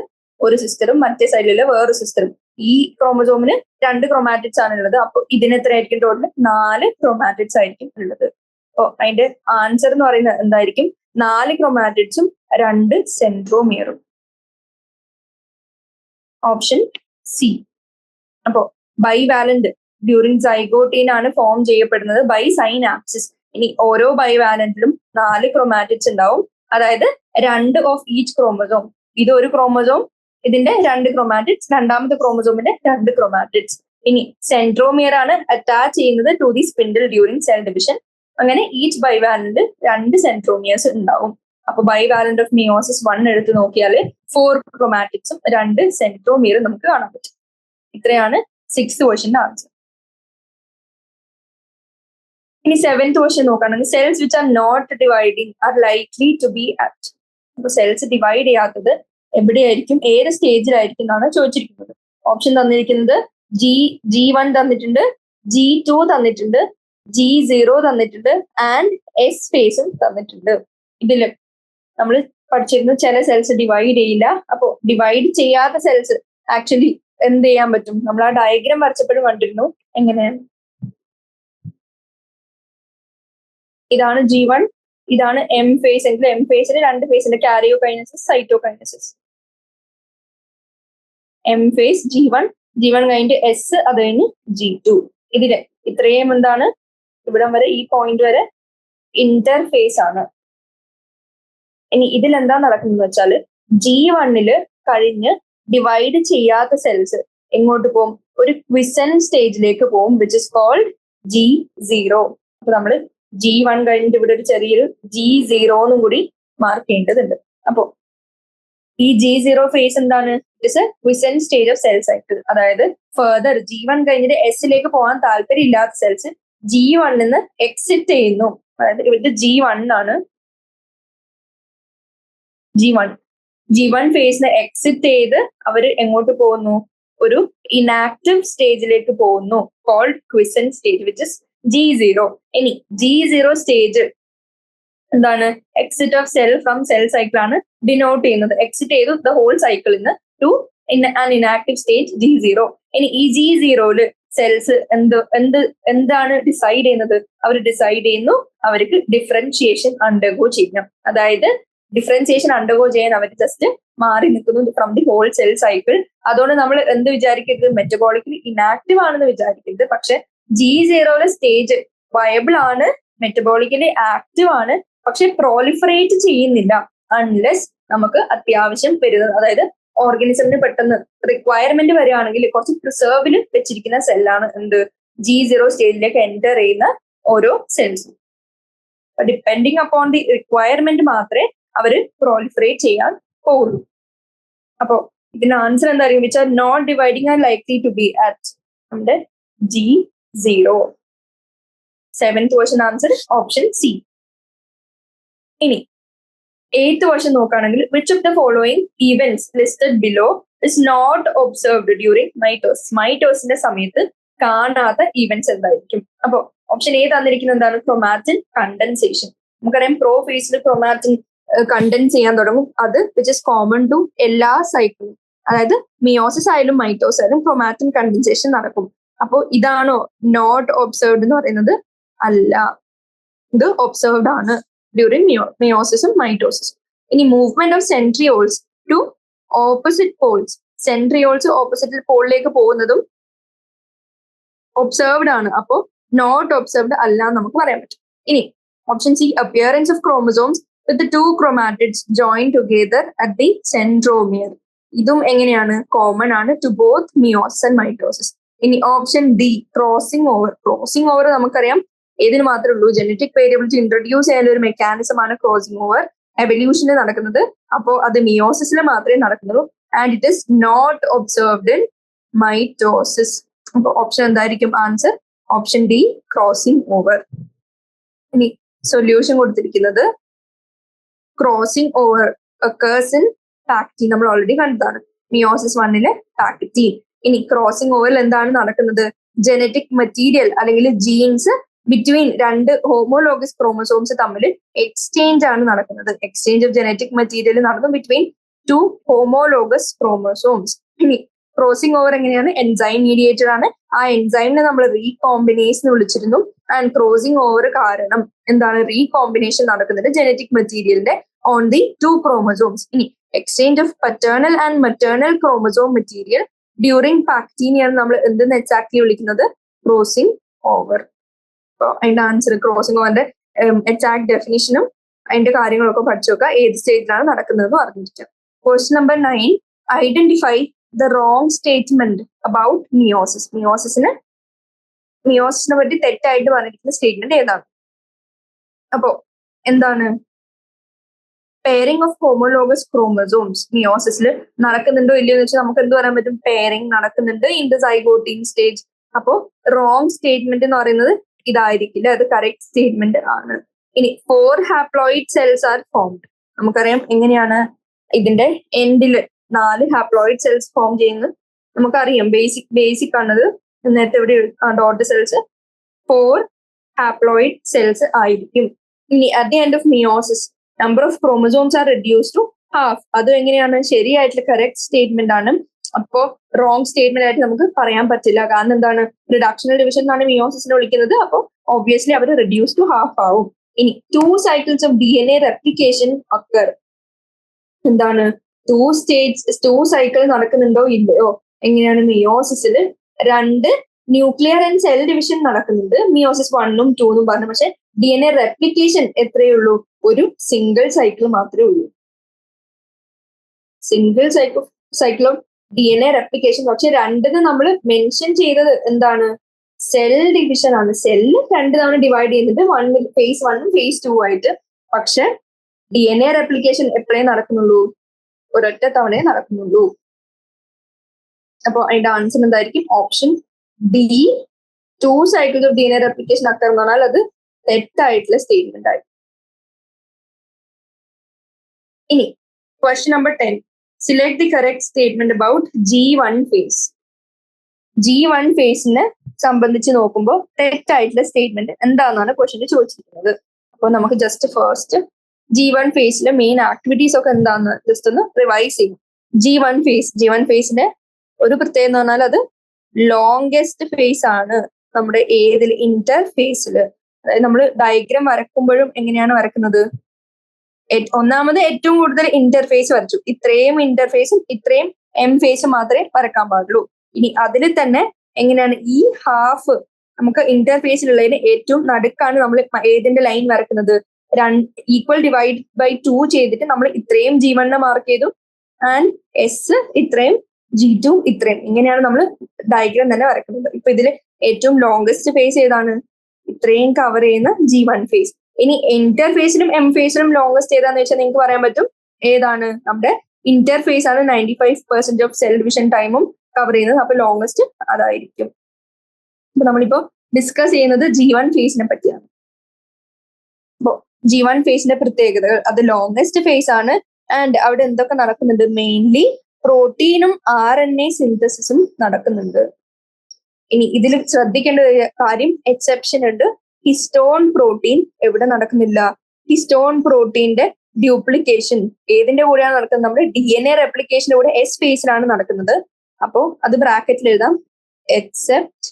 ഒരു സിസ്റ്ററും മറ്റേ സൈഡിലുള്ള വേറൊരു സിസ്റ്ററും. ഈ ക്രോമസോമിന് 2 ക്രോമാറ്റിഡ്സ് ആണ് ഉള്ളത്. അപ്പൊ ഇതിന് എത്ര ആയിരിക്കും? ടോട്ടൽ 4 ക്രോമാറ്റിഡ്സ് ആയിരിക്കും ഉള്ളത്. അപ്പൊ അതിന്റെ ആൻസർ എന്ന് പറയുന്നത് എന്തായിരിക്കും? 4 ക്രോമാറ്റിഡ്സും 2 സെൻട്രോമിയറും. Option C. അപ്പോ ബൈവാലന്റ് ഡ്യൂറിങ് സൈഗോട്ടീൻ ആണ് ഫോം ചെയ്യപ്പെടുന്നത് ബൈ സൈനാപ്സിസ്. ഇനി ഓരോ ബൈവാലന്റിലും 4 ക്രോമാറ്റിഡ്സ് ഉണ്ടാവും. അതായത് 2 ഓഫ് ഈച്ച് ക്രോമസോം. ഇത് ഒരു ക്രോമസോം, ഇതിന്റെ 2 ക്രോമാറ്റിഡ്സ്, രണ്ടാമത്തെ ക്രോമസോമിന്റെ 2 ക്രോമാറ്റിഡ്സ്. ഇനി സെൻട്രോമിയർ ആണ് അറ്റാച്ച് ചെയ്യുന്നത് to the spindle during cell division. അങ്ങനെ ഈച്ച് ബൈവാലന്റ് 2 സെൻട്രോമിയേഴ്സ് ഉണ്ടാവും. അപ്പൊ ബൈവാലന്റ് ഓഫ് മിയോസിസ് 1 എടുത്ത് നോക്കിയാൽ 4 ക്രോമാറ്റിഡ്സും 2 സെൻട്രോമിയറും നമുക്ക് കാണാൻ പറ്റും. ഇത്രയാണ് 6th ക്വസ്റ്റ്യന്റെ ആൻസർ. ഇനി 7th ക്വസ്റ്റ്യൻ നോക്കുകയാണെങ്കിൽ cells which are not dividing are likely to be at. അപ്പൊ സെൽസ് ഡിവൈഡ് ചെയ്യാത്തത് എവിടെയായിരിക്കും, ഏത് സ്റ്റേജിലായിരിക്കും എന്നാണ് ചോദിച്ചിരിക്കുന്നത്. ഓപ്ഷൻ തന്നിരിക്കുന്നത് G1 തന്നിട്ടുണ്ട്, G2 തന്നിട്ടുണ്ട്, G0 തന്നിട്ടുണ്ട്, ആൻഡ് S ഫേസും തന്നിട്ടുണ്ട്. ഇതില് നമ്മൾ പഠിച്ചിരുന്നു ചില സെൽസ് ഡിവൈഡ് ചെയ്യില്ല. അപ്പോ ഡിവൈഡ് ചെയ്യാത്ത സെൽസ് ആക്ച്വലി എന്ത് ചെയ്യാൻ പറ്റും? നമ്മൾ ആ ഡയഗ്രാം വരച്ചപ്പോഴും കണ്ടിരുന്നു. എങ്ങനെ? ഇതാണ് G1, ഇതാണ് M ഫേസ് എങ്കിൽ M ഫേസിന് 2 ഫേസിന്റെ karyokinesis, cytokinesis. M phase G1 കഴിഞ്ഞിട്ട് S, അത് കഴിഞ്ഞ് G2. ഇതില് ഇത്രയും എന്താണ്? ഇവിടം വരെ, ഈ പോയിന്റ് വരെ ഇന്റർഫേസ് ആണ്. ഇനി ഇതിൽ എന്താ നടക്കുന്നത് വെച്ചാല് G1 കഴിഞ്ഞ് ഡിവൈഡ് ചെയ്യാത്ത സെൽസ് എങ്ങോട്ട് പോകും? ഒരു ക്വിസന്റ് സ്റ്റേജിലേക്ക് പോകും, വിച്ച് ഇസ് കോൾഡ് G0. അപ്പൊ നമ്മള് G1 കഴിഞ്ഞിട്ട് ഇവിടെ ഒരു ചെറിയൊരു G0 എന്നും കൂടി മാർക്ക് ചെയ്യേണ്ടതുണ്ട്. അപ്പോ ഈ G0 ഫേസ് എന്താണ്? It is A quiescent stage of cell cycle. അതായത് ഫർദർ G1 കഴിഞ്ഞിട്ട് എസിലേക്ക് പോകാൻ താല്പര്യം ഇല്ലാത്ത സെൽസ് G1 നിന്ന് എക്സിറ്റ് ചെയ്യുന്നു. അതായത് ഇവിടുത്തെ G1 ആണ്. G1 ഫേസിന് എക്സിറ്റ് ചെയ്ത് അവര് എങ്ങോട്ട് പോകുന്നു? ഒരു ഇനാക്റ്റീവ് സ്റ്റേജിലേക്ക് പോകുന്നു, called quiescent stage, which is G0. ഇനി G0 സ്റ്റേജ് എന്താണ്? Exit of cell from cell cycle ആണ് ഡിനോട്ട് ചെയ്യുന്നത്. എക്സിറ്റ് ചെയ്തു ദ ഹോൾ സൈക്കിളിൽ നിന്ന് to an inactive stage G0. ഇനി ഈ G0 സെൽസ് എന്താണ് ഡിസൈഡ് ചെയ്യുന്നത്? അവർ ഡിസൈഡ് ചെയ്യുന്നു അവർക്ക് ഡിഫറൻഷിയേഷൻ അണ്ടർഗോ ചെയ്യണം. അതായത് ഡിഫറൻസിയേഷൻ അണ്ടർഗോ ചെയ്യാൻ അവർ ജസ്റ്റ് മാറി നിൽക്കുന്നു from the whole cell cycle. അതുകൊണ്ട് നമ്മൾ എന്ത് വിചാരിക്കരുത്? മെറ്റബോളിക്കലി ഇനാക്റ്റീവ് ആണെന്ന് വിചാരിക്കരുത്. പക്ഷെ G0 സ്റ്റേജ് വയബിൾ ആണ്, മെറ്റബോളിക്കലി ആക്റ്റീവ് ആണ്, പക്ഷെ പ്രോലിഫറേറ്റ് ചെയ്യുന്നില്ല അൺലെസ് നമുക്ക് അത്യാവശ്യം വരുന്നത്, അതായത് ഓർഗാനിസമിന് പെട്ടെന്ന് റിക്വയർമെന്റ് വരികയാണെങ്കിൽ കുറച്ച് പ്രിസർവിൽ വെച്ചിരിക്കുന്ന സെല്ലാണ് എന്ത്? G0 സ്റ്റേജിലേക്ക് എൻ്റർ ചെയ്യുന്ന ഓരോ സെൽസും. ഡിപ്പെൻഡിങ് അപ്പോൺ ദി റിക്വയർമെന്റ് മാത്രമേ അവര് പ്രോലിഫറേറ്റ് ചെയ്യാൻ പോകുള്ളൂ. അപ്പോ ഇതിന്റെ ആൻസർ എന്തായിരിക്കും? Which are not dividing are likely to be at നമ്മുടെ G0. 7th question answer option C. ഇനി 8th ക്വസ്റ്റ്യൻ നോക്കുകയാണെങ്കിൽ which of the following events listed below is not observed during mitosis. മൈറ്റോസിന്റെ സമയത്ത് കാണാത്ത ഈവന്റ്സ് എന്തായിരിക്കും? അപ്പോ option A തന്നിരിക്കുന്നത് എന്താണ്? Chromatin condensation. നമുക്കറിയാം പ്രോ ഫേസിൽ ക്രോമാറ്റിൻ കണ്ടൻസ് ചെയ്യാൻ തുടങ്ങും. അത് വിച്ച് ഇസ് കോമൺ ടു എല്ലാ സൈക്കിളും. അതായത് മിയോസിസ് ആയാലും മൈറ്റോസിസ് ആയാലും ക്രോമാറ്റിൻ കണ്ടൻസേഷൻ നടക്കും. അപ്പോൾ ഇതാണോ നോട്ട് ഒബ്സർവ്ഡ് എന്ന് പറയുന്നത്? അല്ല, ഇത് ഒബ്സർവ്ഡ് ആണ് ഡ്യൂറിങ് മിയോസിസും മൈറ്റോസിസും. ഇനി movement of centrioles to opposite poles, centrioles opposite പോളിലേക്ക് പോകുന്നതും ഒബ്സർവ്ഡ് ആണ്. അപ്പോൾ നോട്ട് ഒബ്സർവ്ഡ് അല്ല എന്ന് നമുക്ക് പറയാൻ പറ്റും. ഇനി option C, appearance of chromosomes with two chromatids join together at the centromere. ഇതും എങ്ങനെയാണ്? കോമൺ ആണ് to both meiosis and mitosis. ഇനി option D, crossing over. Crossing over നമുക്കറിയാം ഏതിന് മാത്രമേ ഉള്ളൂ? ജനറ്റിക് വേരിയബിൾസ് ഇൻട്രൊഡ്യൂസ് ചെയ്യാൻ ഒരു മെക്കാനിസം ആണ് ക്രോസിംഗ് ഓവർ. എവല്യൂഷനിൽ നടക്കുന്നത്. അപ്പോൾ അത് മിയോസിസിൽ മാത്രമേ നടക്കുന്നുള്ളൂ. And it is not observed in mitosis. അപ്പോൾ ഓപ്ഷൻ എന്തായിരിക്കും answer? Option D, crossing over. ഇനി സൊല്യൂഷൻ കൊടുത്തിരിക്കുന്നത് crossing over occurs in pachytene. നമ്മൾ ഓൾറെഡി കണ്ടതാണ് മിയോസിസ് 1 പാക്ടീൻ. ഇനി ക്രോസിംഗ് ഓവറിൽ എന്താണ് നടക്കുന്നത്? ജനറ്റിക് മെറ്റീരിയൽ അല്ലെങ്കിൽ ജീൻസ് ബിറ്റ്വീൻ രണ്ട് ഹോമോലോഗസ് ക്രോമസോംസ് തമ്മിൽ എക്സ്ചേഞ്ച് ആണ് നടക്കുന്നത്. എക്സ്ചേഞ്ച് ഓഫ് ജനറ്റിക് മെറ്റീരിയൽ നടന്നു ബിറ്റ്വീൻ ടു ഹോമോലോഗസ് ക്രോമസോംസ്. ഇനി ക്രോസിംഗ് ഓവർ എങ്ങനെയാണ്? എൻസൈം മീഡിയേറ്റഡ് ആണ്. ആ എൻസൈമിനെ നമ്മൾ റീകോമ്പിനേഷൻ വിളിച്ചിരുന്നു. ആൻഡ് ക്രോസിംഗ് ഓവർ കാരണം എന്താണ്? റീകോമ്പിനേഷൻ നടക്കുന്നുണ്ട് ജനറ്റിക് മെറ്റീരിയലിന്റെ ഓൺ ദി ടു ക്രോമസോംസ്. ഇനി exchange of paternal and maternal chromosome material during പാക്ടീനെയാണ് നമ്മൾ എന്തെന്ന് എക്സാക്ട്ലി വിളിക്കുന്നത്? Crossing over. അപ്പോൾ അതിന്റെ ആൻസർ ക്രോസിംഗ് ഓവറിന്റെ എക്സാക്ട് ഡെഫിനിഷനും അതിന്റെ കാര്യങ്ങളൊക്കെ പഠിച്ചു നോക്കുക, ഏത് സ്റ്റേജിലാണ് നടക്കുന്നതെന്ന് അറിഞ്ഞിരിക്കുക. Question number 9, identify the wrong statement about meiosis. മിയോസിസിനെ പറ്റി തെറ്റായിട്ട് പറഞ്ഞിരിക്കുന്ന സ്റ്റേറ്റ്മെന്റ് ഏതാണ്? അപ്പോ എന്താണ്? പെയറിംഗ് ഓഫ് ഹോമോലോഗസ് ക്രോമസോംസ് മിയോസിസിൽ നടക്കുന്നുണ്ടോ ഇല്ലയോ എന്ന് വെച്ചാൽ നമുക്ക് എന്ത് പറയാൻ പറ്റും? പെയറിംഗ് നടക്കുന്നുണ്ട് ഇൻ ദ സൈഗോട്ടീൻ സ്റ്റേജ്. അപ്പോ റോങ് സ്റ്റേറ്റ്മെന്റ് എന്ന് പറയുന്നത് ഇതായിരിക്കില്ല, അത് കറക്റ്റ് സ്റ്റേറ്റ്മെന്റ് ആണ്. ഇനി 4 ഹാപ്ലോയിഡ് സെൽസ് ആർ ഫോംഡ്. നമുക്കറിയാം എങ്ങനെയാണ് ഇതിന്റെ എൻഡില് 4 ഹാപ്ലോയിഡ് സെൽസ് ഫോം ചെയ്യുന്നത് നമുക്കറിയാം. ബേസിക് ആണത്. നേരത്തെ ഇവിടെ ഡോട്ട് സെൽസ് 4 ഹാപ്ലോയിഡ് സെൽസ് ആയിരിക്കും. ഇനി at the end of meiosis number of chromosomes are reduce to half. അത് എങ്ങനെയാണ്? ശരിയായിട്ടുള്ള കറക്റ്റ് സ്റ്റേറ്റ്മെന്റ് ആണ്. അപ്പോ റോങ് സ്റ്റേറ്റ്മെന്റ് ആയിട്ട് നമുക്ക് പറയാൻ പറ്റില്ല. കാരണം എന്താണ്? റിഡക്ഷണൽ ഡിവിഷൻ എന്നാണ് മിയോസിസിനെ വിളിക്കുന്നത്. അപ്പോൾ ഒബ്വിയസ്ലി അവർ റെഡ്യൂസ് ടു ഹാഫ് ആവും. ഇനി 2 cycles of DNA replication occur. എന്താണ്? 2 സൈക്കിൾ നടക്കുന്നുണ്ടോ ഇല്ലയോ? എങ്ങനെയാണ്? മിയോസിസിൽ 2 ന്യൂക്ലിയർ ആൻഡ് സെൽ ഡിവിഷൻ നടക്കുന്നുണ്ട്. മിയോസിസ് 1ഉം 2ഉം പറഞ്ഞു. പക്ഷെ DNA റെപ്ലിക്കേഷൻ എത്രയേ ഉള്ളൂ? ഒരു സിംഗിൾ സൈക്കിൾ മാത്രമേ ഉള്ളൂ. Single cycle of DNA replication. പക്ഷെ 2 നമ്മൾ മെൻഷൻ ചെയ്തത് എന്താണ്? സെൽ ഡിവിഷൻ ആണ്. സെല്ല് 2 തവണ ഡിവൈഡ് ചെയ്യുന്നുണ്ട്, phase 1ഉം phase 2 ആയിട്ട്. പക്ഷെ DNA റെപ്ലിക്കേഷൻ എപ്പോഴേ നടക്കുന്നുള്ളൂ? ഒരൊറ്റ തവണയെ നടക്കുന്നുള്ളൂ. അപ്പൊ അതിന്റെ ആൻസർ എന്തായിരിക്കും? Option D, 2 cycles of DNA replication occur എന്ന് പറഞ്ഞാൽ അത് തെറ്റായിട്ടുള്ള സ്റ്റേറ്റ്മെന്റ് ആയിരിക്കും. ഇനി question number 10, select the correct statement about G1 phase. G1 ഫേസിനെ സംബന്ധിച്ച് നോക്കുമ്പോൾ തെറ്റായിട്ടുള്ള സ്റ്റേറ്റ്മെന്റ് എന്താണെന്നാണ് ക്വസ്റ്റ്യനിൽ ചോദിച്ചിരിക്കുന്നത്. അപ്പോൾ നമുക്ക് ജസ്റ്റ് ഫസ്റ്റ് G1 ഫേസിലെ മെയിൻ ആക്ടിവിറ്റീസ് ഒക്കെ എന്താണെന്ന് ജസ്റ്റ് ഒന്ന് റിവൈസ് ചെയ്യും. G1 ഫേസിന്റെ ഒരു പ്രത്യേകത എന്ന് പറഞ്ഞാൽ അത് ലോങ്ഗസ്റ്റ് ഫേസ് ആണ് നമ്മുടെ ഏതിൽ? ഇന്റർഫേസിൽ. അതായത് നമ്മൾ ഡയഗ്രാം വരക്കുമ്പോഴും എങ്ങനെയാണ് വരക്കുന്നത്? ഒന്നാമത് ഏറ്റവും കൂടുതൽ ഇന്റർഫേസ് വരച്ചു. ഇത്രയും ഇന്റർഫേസും ഇത്രയും എം ഫേസും മാത്രമേ വരക്കാൻ പാടുള്ളൂ. ഇനി അതിൽ തന്നെ എങ്ങനെയാണ് ഈ ഹാഫ് നമുക്ക് ഇന്റർഫേസിലുള്ളതിന് ഏറ്റവും നടുക്കാണ് നമ്മൾ ഏതിന്റെ ലൈൻ വരക്കുന്നത്? ഈക്വൽ ഡിവൈഡ് ബൈ 2 ചെയ്തിട്ട് നമ്മൾ ഇത്രയും G1 മാർക്ക് ചെയ്തു ആൻഡ് എസ് ഇത്രയും G2 ഇത്രയും. ഇങ്ങനെയാണ് നമ്മൾ ഡയഗ്രാം തന്നെ വരക്കുന്നത്. ഇപ്പൊ ഇതിൽ ഏറ്റവും ലോങ്ഗസ്റ്റ് ഫേസ് ഏതാണ്? ഇത്രയും കവർ ചെയ്യുന്ന G1 ഫേസ്. ഇനി ഇന്റർഫേസിലും എം ഫേസിലും ലോങ്ഗസ്റ്റ് ഏതാന്ന് വെച്ചാൽ നിങ്ങൾക്ക് പറയാൻ പറ്റും. ഏതാണ്? നമ്മുടെ ഇന്റർഫേസ് ആണ് 95% ഓഫ് സെൽ ഡിവിഷൻ ടൈമും കവർ ചെയ്യുന്നത്. അപ്പൊ ലോങ്ഗസ്റ്റ് അതായിരിക്കും. അപ്പൊ നമ്മളിപ്പോ ഡിസ്കസ് ചെയ്യുന്നത് G1 ഫേസിനെ പറ്റിയാണ്. അപ്പോ G1 ഫേസിന്റെ പ്രത്യേകതകൾ, അത് ലോങ്ഗസ്റ്റ് ഫേസ് ആണ്. ആൻഡ് അവിടെ എന്തൊക്കെ നടക്കുന്നുണ്ട്? മെയിൻലി പ്രോട്ടീനും RNA സിന്തസിസും നടക്കുന്നുണ്ട്. ഇനി ഇതിൽ ശ്രദ്ധിക്കേണ്ട കാര്യം, എക്സെപ്ഷൻ ഉണ്ട്. ഹിസ്റ്റോൺ പ്രോട്ടീൻ എവിടെ നടക്കുന്നില്ല? ഹിസ്റ്റോൺ പ്രോട്ടീന്റെ ഡ്യൂപ്ലിക്കേഷൻ ഏതിന്റെ കൂടെയാണ് നടക്കുന്നത്? നമ്മുടെ DNA റെപ്ലിക്കേഷന്റെ കൂടെ S ഫേസിലാണ് നടക്കുന്നത്. അപ്പോ അത് ബ്രാക്കറ്റിൽ എഴുതാം, എക്സെപ്റ്റ്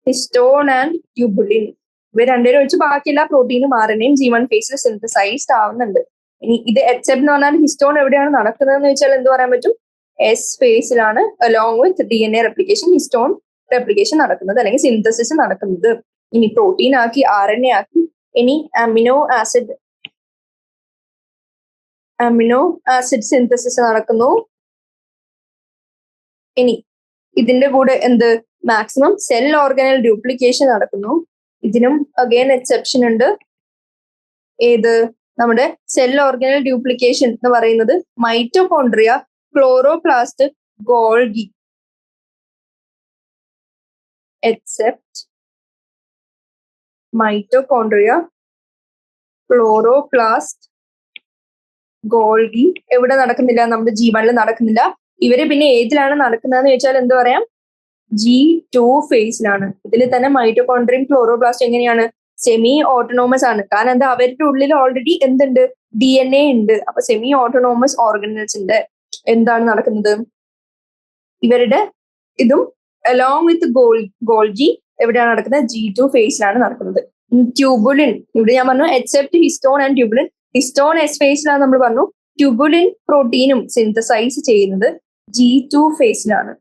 ഹിസ്റ്റോൺ ആൻഡ് ട്യൂബുലിൻ. ഇവ രണ്ടുപേരും വെച്ച് ബാക്കി എല്ലാ പ്രോട്ടീനും RNAയും G1 ഫേസിൽ സിന്തസൈസ്ഡ് ആവുന്നുണ്ട്. ഇനി ഇത് എക്സെപ്റ്റ് എന്ന് പറഞ്ഞാൽ ഹിസ്റ്റോൺ എവിടെയാണ് നടക്കുന്നതെന്ന് വെച്ചാൽ എന്ത് പറയാൻ പറ്റും? S ഫേസിലാണ് along with DNA replication histone replication നടക്കുന്നത് അല്ലെങ്കിൽ സിന്തസിസ് നടക്കുന്നത്. ഇനി പ്രോട്ടീൻ ആക്കി RNA ആക്കി ഇനി അമിനോ ആസിഡ് സിന്തസിസ് നടക്കുന്നു. ഇനി ഇതിന്റെ കൂടെ എന്ത് മാക്സിമം സെൽ ഓർഗനൽ ഡ്യൂപ്ലിക്കേഷൻ നടക്കുന്നു. ഇതിനും അഗൈൻ എക്സെപ്ഷൻ ഉണ്ട്. ഏത്? നമ്മുടെ സെൽ ഓർഗനൽ ഡ്യൂപ്ലിക്കേഷൻ എന്ന് പറയുന്നത് mitochondria, chloroplast, Golgi. Except mitochondria, chloroplast, Golgi എവിടെ നടക്കുന്നില്ല? നമ്മുടെ G1 നടക്കുന്നില്ല. ഇവര് പിന്നെ ഏതിലാണ് നടക്കുന്നതെന്ന് ചോദിച്ചാൽ എന്ത് പറയാം? G2 ഫേസിലാണ്. ഇതിൽ തന്നെ മൈറ്റോകോൺഡ്രിയം, ക്ലോറോപ്ലാസ്റ്റ് എങ്ങനെയാണ്? സെമി ഓട്ടോണോമസ് ആണ്. കാരണം എന്താ? അവരുടെ ഉള്ളിൽ ഓൾറെഡി എന്തുണ്ട്? DNA ഉണ്ട്. അപ്പൊ സെമി ഓട്ടോണോമസ് ഓർഗനൽസിന്റെ എന്താണ് നടക്കുന്നത്? ഇവരുടെ ഇതും അലോങ് വിത്ത് ഗോൾജി എവിടെയാണ് നടക്കുന്നത്? G2 ഫേസിലാണ് നടക്കുന്നത്. ട്യൂബുലിൻ ഇവിടെ ഞാൻ പറഞ്ഞു except histone and tubulin. Histone S ഫേസിലാണ് നമ്മൾ പറഞ്ഞു. ട്യൂബുലിൻ പ്രോട്ടീനും സിന്തസൈസ് ചെയ്യുന്നത് G2 ഫേസിലാണ്.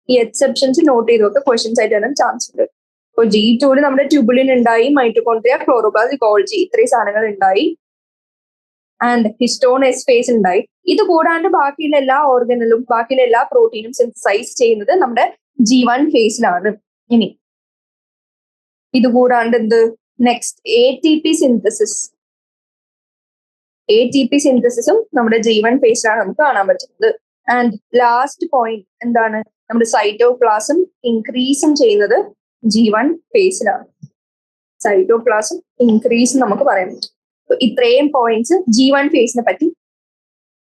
ഈ എക്സെപ്ഷൻസ് നോട്ട് ചെയ്ത് നോക്കുക, ക്വസ്റ്റ്യൻസ് ആയിട്ട് വരാൻ ചാൻസ് ഉണ്ട്. അപ്പോൾ G2 നമ്മുടെ ട്യൂബുലിൻ ഉണ്ടായി, മൈറ്റോകോൺഡ്രിയ, ക്ലോറോപ്ലാസ്റ്റ്, ഗോൾജി ഇത്രയും സാധനങ്ങൾ ഉണ്ടായി. ആൻഡ് ഹിസ്റ്റോൺ S ഫേസ് ഉണ്ടായി. ഇത് കൂടാണ്ട് ബാക്കിയുള്ള എല്ലാ ഓർഗനലും ബാക്കിയുള്ള എല്ലാ പ്രോട്ടീനും സിന്തസൈസ് ചെയ്യുന്നത് നമ്മുടെ G1 ഫേസിലാണ്. ഇനി ഇത് കൂടാണ്ട് എന്ത്? നെക്സ്റ്റ് ATP സിന്തസിസും നമ്മുടെ G1 ഫേസിലാണ് നമുക്ക് കാണാൻ പറ്റുന്നത്. ആൻഡ് ലാസ്റ്റ് പോയിന്റ് എന്താണ്? നമ്മുടെ സൈറ്റോപ്ലാസം ഇൻക്രീസും ചെയ്യുന്നത് G1 ഫേസിലാണ്. സൈറ്റോപ്ലാസം ഇൻക്രീസ് നമുക്ക് പറയാൻ പറ്റും. ഇത്രയും പോയിന്റ്സ് G1 ഫേസിനെ പറ്റി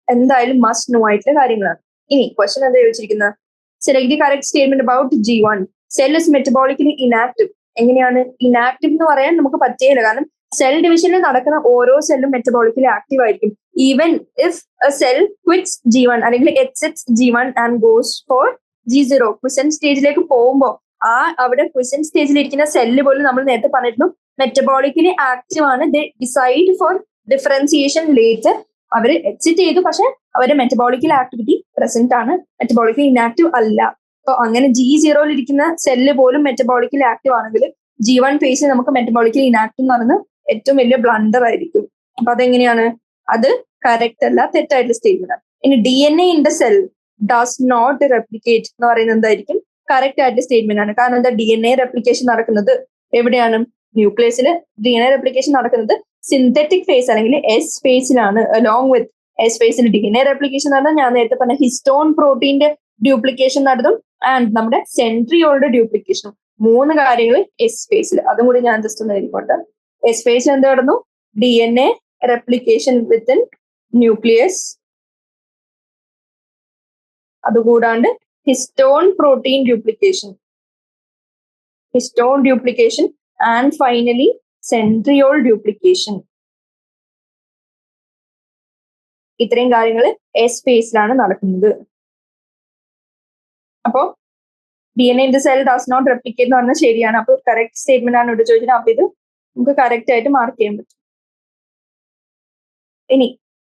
എന്തായാലും മസ്റ്റ് നോ ആയിട്ടുള്ള കാര്യങ്ങളാണ്. ഇനി ക്വസ്റ്റ്യൻ എന്താ ചോദിച്ചിരിക്കുന്നത്? Select the correct statement about G1. Cell is metabolically inactive. എങ്ങനെയാണ് ഇനാക്റ്റീവ് എന്ന് പറയാൻ നമുക്ക് പറ്റിയില്ല? കാരണം സെൽ ഡിവിഷനിൽ നടക്കുന്ന ഓരോ സെല്ലും മെറ്റബോളിക്കലി ആക്റ്റീവ് ആയിരിക്കും. Even if a cell quits G1 അല്ലെങ്കിൽ exits G1 and goes for G0 quiescent സ്റ്റേജിലേക്ക് പോകുമ്പോൾ അവിടെ ക്വിസന്റ് സ്റ്റേജിൽ ഇരിക്കുന്ന സെല്ല് പോലും നമ്മൾ നേരത്തെ പറഞ്ഞിരുന്നു മെറ്റബോളിക്കലി ആക്റ്റീവ് ആണ്. They decide four differentiation later. അവര് എക്സിറ്റ് ചെയ്തു, പക്ഷെ അവരുടെ മെറ്റബോളിക്കൽ ആക്ടിവിറ്റി പ്രസന്റ് ആണ്, മെറ്റബോളിക്കലി ഇനാക്റ്റീവ് അല്ല. അപ്പൊ അങ്ങനെ G0 ഇരിക്കുന്ന സെല്ല് പോലും മെറ്റബോളിക്കലി ആക്റ്റീവ് ആണെങ്കിൽ G1 ഫേസിൽ നമുക്ക് മെറ്റബോളിക്കലി ഇനാക്റ്റീവ് എന്ന് പറയുന്നത് ഏറ്റവും വലിയ ബ്ലണ്ടർ ആയിരിക്കും. അപ്പൊ അതെങ്ങനെയാണ്? അത് കറക്റ്റ് അല്ല, തെറ്റായിട്ടുള്ള സ്റ്റേറ്റ്മെന്റ് ആണ്. ഇനി DNA in the cell does not replicate എന്ന് പറയുന്നത് എന്തായിരിക്കും? കറക്റ്റ് ആയിട്ടുള്ള സ്റ്റേറ്റ്മെന്റ് ആണ്. കാരണം എന്താ? DNA റെപ്ലിക്കേഷൻ നടക്കുന്നത് എവിടെയാണ്? ന്യൂക്ലിയസിൽ DNA റെപ്ലിക്കേഷൻ നടക്കുന്നത് സിന്തറ്റിക് ഫേസ് അല്ലെങ്കിൽ S ഫേസിലാണ്. അലോങ് വിത്ത് S ഫേസിൽ DNA റെപ്ലിക്കേഷൻ നടന്നത് ഞാൻ നേരത്തെ പറഞ്ഞ ഹിസ്റ്റോൺ പ്രോട്ടീന്റെ ഡ്യൂപ്ലിക്കേഷൻ നടത്തും ആൻഡ് നമ്മുടെ സെൻട്രിയോളുടെ ഡ്യൂപ്ലിക്കേഷനും. 3 കാര്യങ്ങൾ S ഫേസിൽ. അതും കൂടി ഞാൻ ജസ്റ്റ് ഒന്ന് എഴുതിക്കോട്ടെ. S ഫേസിൽ എന്ത് നടന്നു? DNA replication within nucleus. അതുകൂടാണ്ട് histone protein duplication and finally centriole duplication. ഇത്രയും കാര്യങ്ങൾ S ഫേസിലാണ് നടക്കുന്നത്. അപ്പോ DNA in the cell does not replicate എന്ന് പറഞ്ഞാൽ ശരിയാണ്. അപ്പോൾ കറക്റ്റ് സ്റ്റേറ്റ്മെന്റ് ആണ് ഇവിടെ ചോദിച്ചത്. അപ്പൊ ഇത് നമുക്ക് കറക്റ്റ് ആയിട്ട് മാർക്ക് ചെയ്യാൻ പറ്റും. ഇനി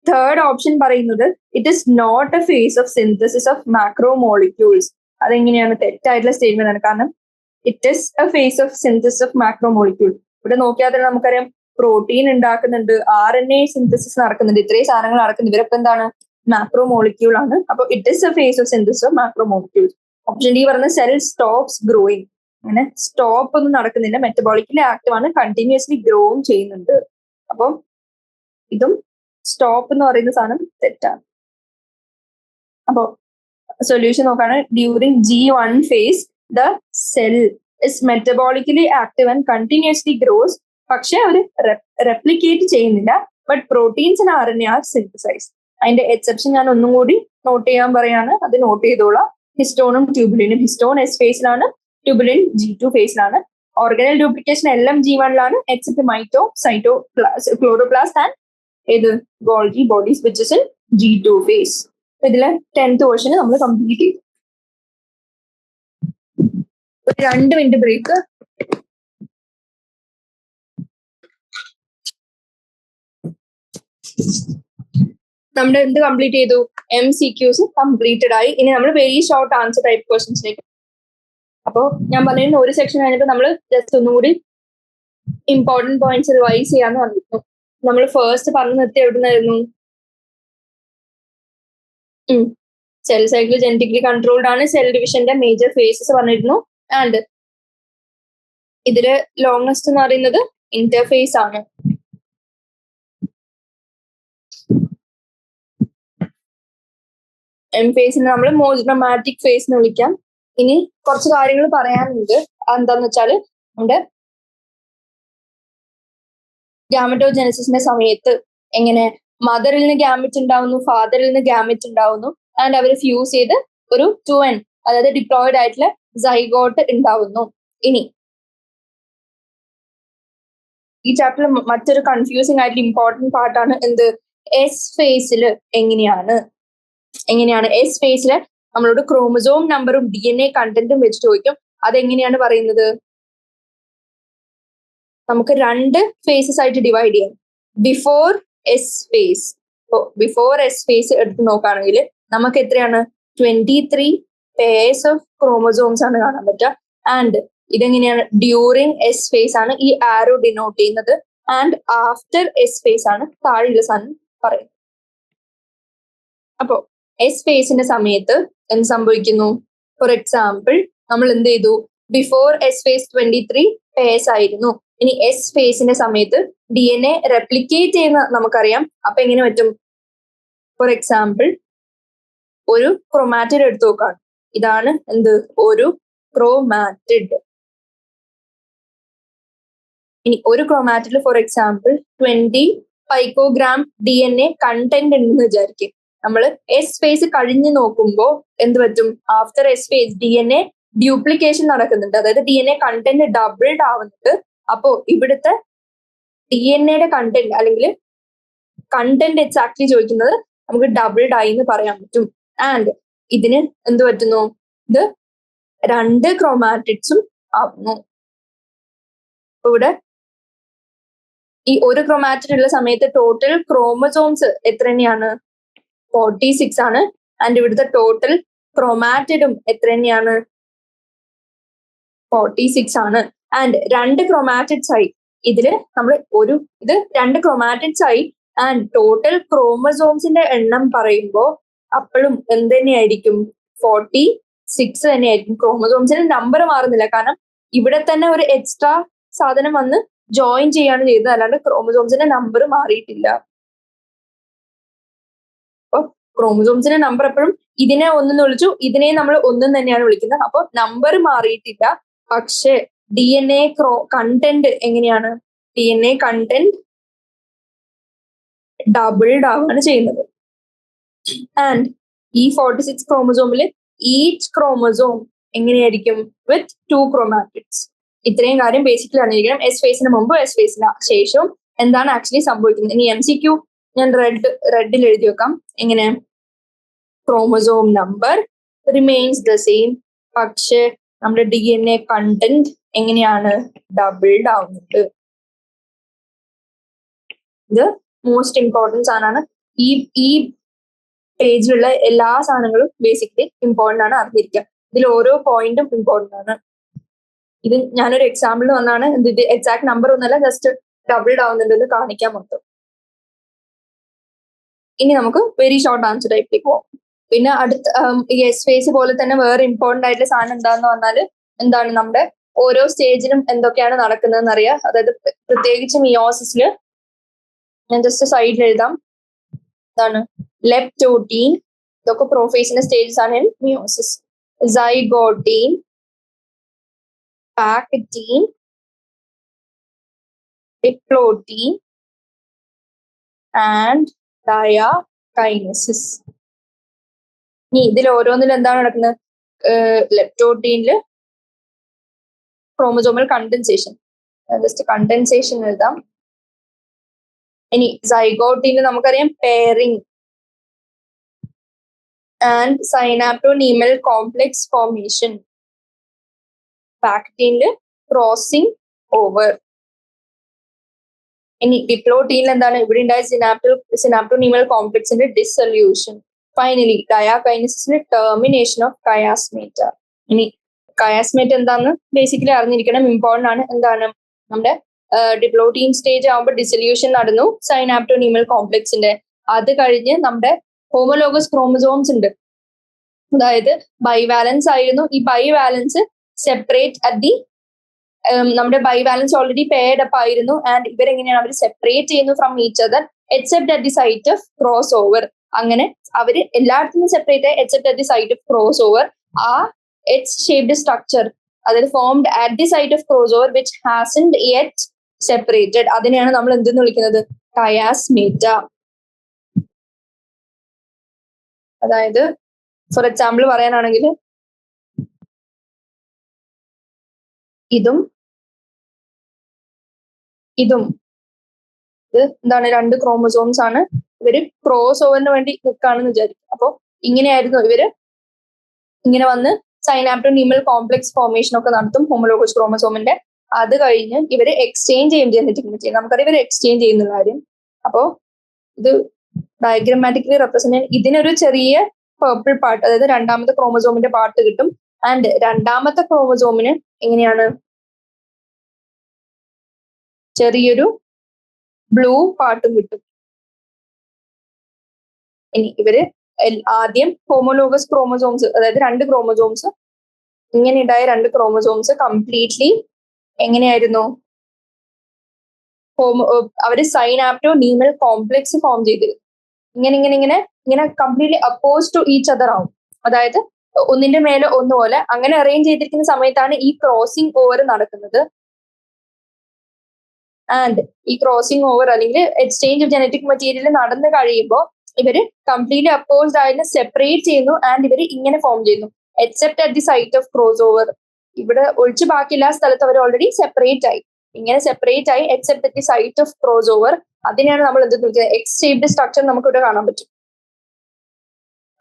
തേർഡ് ഓപ്ഷൻ പറയുന്നത് it is not a phase of synthesis of macro molecules. അതെങ്ങനെയാണ്? തെറ്റായിട്ടുള്ള സ്റ്റേറ്റ്മെന്റ് ആണ്. കാരണം it is a phase of synthesis of macro molecule. ഇവിടെ നോക്കിയാൽ തന്നെ നമുക്കറിയാം പ്രോട്ടീൻ ഉണ്ടാക്കുന്നുണ്ട്, RNA സിന്തസിസ് നടക്കുന്നുണ്ട്, ഇത്രയും സാധനങ്ങൾ നടക്കുന്നു. ഇവരൊക്കെ എന്താണ്? മാക്രോ മോളിക്യൂൾ ആണ്. അപ്പൊ it is a phase of synthesis of macro molecules. Option D പറഞ്ഞ സെൽ സ്റ്റോപ്സ് ഗ്രോയിങ്. അങ്ങനെ സ്റ്റോപ്പ് ഒന്നും നടക്കുന്നില്ല, മെറ്റബോളിക്കലി ആക്റ്റീവ് ആണ്, കണ്ടിന്യൂസ്ലി ഗ്രോവും ചെയ്യുന്നുണ്ട്. അപ്പം ഇതും സ്റ്റോപ്പ് എന്ന് പറയുന്ന സാധനം തെറ്റാണ്. അപ്പോ സൊല്യൂഷൻ നോക്കാണ്. During G1 phase the cell is metabolically active and continuously grows. പക്ഷെ അവര് റെപ്ലിക്കേറ്റ് ചെയ്യുന്നില്ല. But proteins and RNA are synthesise. അതിന്റെ എക്സെപ്ഷൻ ഞാൻ ഒന്നും കൂടി നോട്ട് ചെയ്യാൻ പറയാണ്. അത് നോട്ട് ചെയ്തോളാം. ഹിസ്റ്റോണും ട്യൂബുലിനും. ഹിസ്റ്റോൺ S ഫേസിലാണ്, ട്യൂബുലിൻ G2 ഫേസിലാണ്. ഓർഗനൽ ഡ്യൂപ്ലിക്കേഷൻ എല്ലാം G1 except mito, cyto, chloroplast and ഏത് Golgi bodies which is in G2 phase. ഇതിലെ 10th ക്വസ്റ്റ്യൻ നമ്മൾ കംപ്ലീറ്റ് ചെയ്തു. 2 മിനിറ്റ് ബ്രേക്ക്. നമ്മുടെ എന്ത് കംപ്ലീറ്റ് ചെയ്തു? MCQs കംപ്ലീറ്റഡ് ആയി. ഇനി നമ്മൾ വെരി ഷോർട്ട് ആൻസർ ടൈപ്പ് ക്വസ്റ്റ്യൻസിലേക്ക്. അപ്പോൾ ഞാൻ പറഞ്ഞിരുന്നു ഒരു സെക്ഷൻ കഴിഞ്ഞപ്പോൾ നമ്മൾ ജസ്റ്റ് ഒന്നുകൂടി ഇമ്പോർട്ടന്റ് പോയിന്റ്സ് റിവൈസ് ചെയ്യാന്ന് പറഞ്ഞിരുന്നു. നമ്മൾ ഫസ്റ്റ് പറഞ്ഞു നിർത്തി എവിടുന്നായിരുന്നു? സെൽ സൈക്കിൾ ജനറ്റിക്കലി കൺട്രോൾഡ് ആണ്. സെൽ ഡിവിഷന്റെ മേജർ ഫേസസ് പറഞ്ഞിരുന്നു. ആൻഡ് ഇതില് ലോങ്സ്റ്റ് എന്ന് പറയുന്നത് ഇന്റർഫേസ് ആണ്. എം ഫേസിനെ നമ്മൾ മോണോമാറ്റിക് ഫേസ് എന്ന് വിളിക്കാം. ഇനി കുറച്ച് കാര്യങ്ങൾ പറയാനുണ്ട്. എന്താന്ന് വെച്ചാല് നമ്മുടെ ഗാമറ്റോജനസിന്റെ സമയത്ത് എങ്ങനെ മദറിൽ നിന്ന് ഗാമറ്റ് ഉണ്ടാവുന്നു, ഫാദറിൽ നിന്ന് ഗാമറ്റ് ഉണ്ടാവുന്നു, ആൻഡ് അവർ ഫ്യൂസ് ചെയ്ത് ഒരു 2n അതായത് ഡിപ്ലോയിഡ് ആയിട്ടുള്ള സൈഗോട്ട് ഉണ്ടാവുന്നു. ഇനി ഈ ചാപ്റ്ററിൽ മറ്റൊരു കൺഫ്യൂസിംഗ് ആയിട്ടുള്ള ഇമ്പോർട്ടന്റ് പാർട്ടാണ് എന്ത്? എസ് ഫേസിൽ എങ്ങനെയാണ് എസ് ഫേസില് നമ്മളോട് ക്രോമസോം നമ്പറും DNA കണ്ടന്റും വെച്ച് ചോദിക്കും. അതെങ്ങനെയാണ് പറയുന്നത്? നമുക്ക് 2 ഫേസസ് ആയിട്ട് ഡിവൈഡ് ചെയ്യാം. Before S phase. Before S phase എടുത്ത് നോക്കുകയാണെങ്കിൽ നമുക്ക് എത്രയാണ്? 23 pairs ഓഫ് ക്രോമസോംസ് ആണ് കാണാൻ പറ്റുക. ആൻഡ് ഇതെങ്ങനെയാണ്? ഡ്യൂറിങ് എസ് ഫേസ് ആണ് ഈ ആരോ ഡിനോട്ട് ചെയ്യുന്നത്. ആൻഡ് ആഫ്റ്റർ എസ് ഫേസ് ആണ് താഴെയുള്ള സാധനം പറയുന്നത്. അപ്പോ എസ് ഫേസിന്റെ സമയത്ത് എന്ത് സംഭവിക്കുന്നു? ഫോർ എക്സാമ്പിൾ നമ്മൾ എന്ത് ചെയ്തു? ബിഫോർ എസ് ഫേസ് 23 pairs ആയിരുന്നു. ഇനി എസ് ഫേസിന്റെ സമയത്ത് DNA റെപ്ലിക്കേറ്റ് ചെയ്യുന്ന നമുക്കറിയാം. അപ്പൊ എങ്ങനെ പറ്റും? ഫോർ എക്സാമ്പിൾ ഒരു ക്രോമാറ്റിഡ് എടുത്തു നോക്കാം. ഇതാണ് എന്ത്? ഒരു ക്രോമാറ്റിഡ്. ഇനി ഒരു ക്രോമാറ്റിഡിൽ for example 20 picogram DNA content ഉണ്ടെന്ന് വിചാരിക്കും. നമ്മൾ എസ് ഫേസ് കഴിഞ്ഞ് നോക്കുമ്പോൾ എന്ത് പറ്റും? After S phase DNA duplication നടക്കുന്നുണ്ട്. അതായത് DNA കണ്ടന്റ് ഡബിൾഡ് ആവുന്നുണ്ട്. അപ്പോ ഇവിടുത്തെ DNAയുടെ കണ്ടന്റ് അല്ലെങ്കിൽ കണ്ടന്റ് എക്സാക്ട്ലി ചോദിക്കുന്നത് നമുക്ക് ഡബിൾഡ് ആയി എന്ന് പറയാൻ പറ്റും. ആൻഡ് ഇതിന് എന്ത് പറ്റുന്നു? ഇത് 2 ക്രോമാറ്റിഡ്സും ആവുന്നു. ഇവിടെ ഈ ഒരു ക്രോമാറ്റിഡ് ഉള്ള സമയത്ത് ടോട്ടൽ ക്രോമസോംസ് എത്ര തന്നെയാണ്? 46 ആണ്. ആൻഡ് ഇവിടുത്തെ ടോട്ടൽ ക്രോമാറ്റിഡും എത്ര തന്നെയാണ്? 46 ആണ്. ആൻഡ് 2 ക്രോമാറ്റിഡ്സ് ആയി. ഇതില് നമ്മൾ ഇത് 2 ക്രോമാറ്റിഡ്സ് ആയി. ആൻഡ് ടോട്ടൽ ക്രോമസോംസിന്റെ എണ്ണം പറയുമ്പോൾ അപ്പോഴും എന്ത് തന്നെയായിരിക്കും? 46 തന്നെയായിരിക്കും. ക്രോമസോംസിന്റെ നമ്പർ മാറുന്നില്ല. കാരണം ഇവിടെ തന്നെ ഒരു എക്സ്ട്രാ സാധനം വന്ന് ജോയിൻ ചെയ്യാണ് ചെയ്തത്. അല്ലാണ്ട് ക്രോമസോംസിന്റെ നമ്പർ മാറിയിട്ടില്ല. അപ്പൊ ക്രോമസോംസിന്റെ നമ്പർ എപ്പോഴും ഇതിനെ ഒന്നെന്ന് വിളിച്ചു, ഇതിനെ നമ്മൾ ഒന്നും തന്നെയാണ് വിളിക്കുന്നത്. അപ്പൊ നമ്പർ മാറിയിട്ടില്ല. പക്ഷെ DNA കണ്ടന്റ് എങ്ങനെയാണ്? DNA കണ്ടന്റ് ഡബിൾഡ് ആവുകയാണ് ചെയ്യുന്നത്. ആൻഡ് ഈ 46 ക്രോമസോമിൽ ഈച്ച് ക്രോമസോം എങ്ങനെയായിരിക്കും? വിത്ത് 2 ക്രോമാറ്റിഡ്സ്. ഇത്രയും കാര്യം ബേസിക്കലി അറിഞ്ഞിരിക്കണം. എസ് ഫേസിന് മുമ്പ് എസ് ഫേസിന് ശേഷവും എന്താണ് ആക്ച്വലി സംഭവിക്കുന്നത്. ഇനി MCQ ഞാൻ റെഡിൽ എഴുതി വെക്കാം. എങ്ങനെ? Chromosome number remains the same. പക്ഷെ നമ്മുടെ DNA കണ്ടന്റ് എങ്ങനെയാണ്? ഡബിൾഡ് ആവുന്നുണ്ട്. ഇത് മോസ്റ്റ് ഇമ്പോർട്ടൻറ്റ് സാധനമാണ്. ഈ പേജിലുള്ള എല്ലാ സാധനങ്ങളും ബേസിക്കലി ഇമ്പോർട്ടൻ്റ് ആണ് അറിഞ്ഞിരിക്കുക. ഇതിൽ ഓരോ പോയിന്റും ഇമ്പോർട്ടൻ്റ് ആണ്. ഇത് ഞാനൊരു എക്സാമ്പിൾ വന്നാണ്. ഇത് എക്സാക്ട് നമ്പർ ഒന്നല്ല, ജസ്റ്റ് ഡബിൾഡ് ആവുന്നുണ്ടെന്ന് കാണിക്കാൻ മൊത്തം. ഇനി നമുക്ക് വെരി ഷോർട്ട് ആൻസർ ടൈപ്പിലേക്ക് പോകാം. പിന്നെ അടുത്ത ഈ എസ് ഫേസ് പോലെ തന്നെ വേറെ ഇമ്പോർട്ടൻ്റ് ആയിട്ടുള്ള സാധനം എന്താന്ന് പറഞ്ഞാല് എന്താണ്? നമ്മുടെ ഓരോ സ്റ്റേജിലും എന്തൊക്കെയാണ് നടക്കുന്നതെന്ന് അറിയാം. അതായത് പ്രത്യേകിച്ച് മിയോസിസില് ഞാൻ ജസ്റ്റ് സൈഡിൽ എഴുതാം. എന്താണ്? ലെപ്റ്റോട്ടീൻ, ഇതൊക്കെ പ്രോഫേസിന്റെ സ്റ്റേജസ് ആണ് meiosis. Zygotene, pachytene, diplotene and diakinesis. ഇനി ഇതിൽ ഓരോന്നിലും എന്താണ് നടക്കുന്നത്? ലെപ്റ്റോട്ടീനില് ക്രോമസോമൽ കണ്ടൻസേഷൻ. ജസ്റ്റ് കണ്ടൻസേഷൻ എഴുതാം. ഇനി സൈഗോട്ടിന് നമുക്കറിയാം pairing and synaptonemal complex formation. ബാക്ടീനില് ക്രോസിംഗ് ഓവർ. ഇനി ഡിപ്ലോട്ടീനിൽ എന്താണ്? ഇവിടെ ഉണ്ടായ സിനാപ്റ്റോനീമൽ കോംപ്ലെക്സിന്റെ ഡിസൊല്യൂഷൻ. ഫൈനലി ഡയാകൈനസിന്റെ ടെർമിനേഷൻ ഓഫ് കയാസ്മേറ്റ. ഇനി കയാസ്മേറ്റ് എന്താന്ന് ബേസിക്കലി അറിഞ്ഞിരിക്കണം, ഇമ്പോർട്ടന്റ് ആണ്. എന്താണ്? നമ്മുടെ ഡിപ്ലോട്ടീൻ സ്റ്റേജ് ആകുമ്പോൾ ഡിസൊല്യൂഷൻ നടന്നു സൈനാപ്റ്റോനീമൽ കോംപ്ലെക്സിന്റെ. അത് കഴിഞ്ഞ് നമ്മുടെ ഹോമോലോഗസ് ക്രോമസോംസ് ഉണ്ട്, അതായത് ബൈവാലൻസ് ആയിരുന്നു. ഈ ബൈവാലൻസ് സെപ്പറേറ്റ് അറ്റ് ദി നമ്മുടെ ബൈവാലൻസ് ഓൾറെഡി പെയർഡ് അപ്പ് ആയിരുന്നു. ആൻഡ് ഇവരെങ്ങനെയാണ് അവർ സെപ്പറേറ്റ് ചെയ്യുന്നു from each other except at the site of cross over. അങ്ങനെ അവര് എല്ലായിടത്തും സെപ്പറേറ്റ് ആയി except at the site of cross over. ആ എച്ച് ഷേപ്ഡ് സ്ട്രക്ചർ, അതായത് formed at the site of cross over which hasn't yet separated, അതിനെയാണ് നമ്മൾ എന്തെന്ന് വിളിക്കുന്നത്? കയാസ്മേറ്റ. അതായത് ഫോർ എക്സാമ്പിൾ പറയാനാണെങ്കിൽ ഇതും ഇത് എന്താണ്? രണ്ട് ക്രോമസോംസ് ആണ്. ഇവര് ക്രോസ് ഓവറിന് വേണ്ടി നിൽക്കുകയാണെന്ന് വിചാരിക്കും. അപ്പൊ ഇങ്ങനെയായിരുന്നു ഇവര് ഇങ്ങനെ വന്ന് സൈനാപ്റ്റോനീമൽ കോംപ്ലെക്സ് ഫോർമേഷൻ ഒക്കെ നടത്തും ഹോമോലോഗസ് ക്രോമസോമിന്റെ. അത് കഴിഞ്ഞ് ഇവര് എക്സ്ചേഞ്ച് ചെയ്യും ജനറ്റിക് മെറ്റീരിയൽ. നമുക്കറിയാം ഇവര് എക്സ്ചേഞ്ച് ചെയ്യുന്ന കാര്യം. അപ്പോ ഇത് ഡയഗ്രമാറ്റിക്കലി റെപ്രസെന്റ് ചെയ്യാൻ ഇതിനൊരു ചെറിയ പേർപ്പിൾ പാർട്ട്, അതായത് രണ്ടാമത്തെ ക്രോമസോമിന്റെ പാർട്ട് കിട്ടും. ആൻഡ് രണ്ടാമത്തെ ക്രോമസോമിന് എങ്ങനെയാണ്? ചെറിയൊരു ബ്ലൂ പാർട്ടും കിട്ടും. ഇനി ഇവര് ആദ്യം ഹോമോലോഗസ് ക്രോമസോംസ്, അതായത് രണ്ട് ക്രോമസോംസ്, ഇങ്ങനെ ഉണ്ടായ രണ്ട് ക്രോമസോംസ് കംപ്ലീറ്റ്ലി എങ്ങനെയായിരുന്നു? അവര് സൈനാപ്റ്റോനീമൽ കോംപ്ലെക്സ് ഫോം ചെയ്തിരുന്നു. ഇങ്ങനെ ഇങ്ങനെ ഇങ്ങനെ ഇങ്ങനെ completely opposed to each other ആവും. അതായത് ഒന്നിന്റെ മേലെ ഒന്നുപോലെ അങ്ങനെ അറേഞ്ച് ചെയ്തിരിക്കുന്ന സമയത്താണ് ഈ ക്രോസിംഗ് ഓവർ നടക്കുന്നത്. ആൻഡ് ഈ ക്രോസിംഗ് ഓവർ അല്ലെങ്കിൽ എക്സ്ചേഞ്ച് ഓഫ് ജനറ്റിക് മെറ്റീരിയൽ നടന്നു കഴിയുമ്പോൾ ഇവര് കംപ്ലീറ്റ്ലി അപ്പോസ്ഡ് ആയിട്ട് സെപ്പറേറ്റ് ചെയ്യുന്നു. ആൻഡ് ഇവര് ഇങ്ങനെ ഫോം ചെയ്യുന്നു except at the site of cross over. ഇവിടെ ഒഴിച്ച് ബാക്കി എല്ലാ സ്ഥലത്തും അവർ ഓൾറെഡി സെപ്പറേറ്റ് ആയി. ഇങ്ങനെ സെപ്പറേറ്റ് ആയി except at the site of cross over. അതിനെയാണ് നമ്മൾ എന്ത് വിളിക്കുന്നത്? എക്സ് ഷേപ്ഡ് സ്ട്രക്ചർ നമുക്ക് ഇവിടെ കാണാൻ പറ്റും.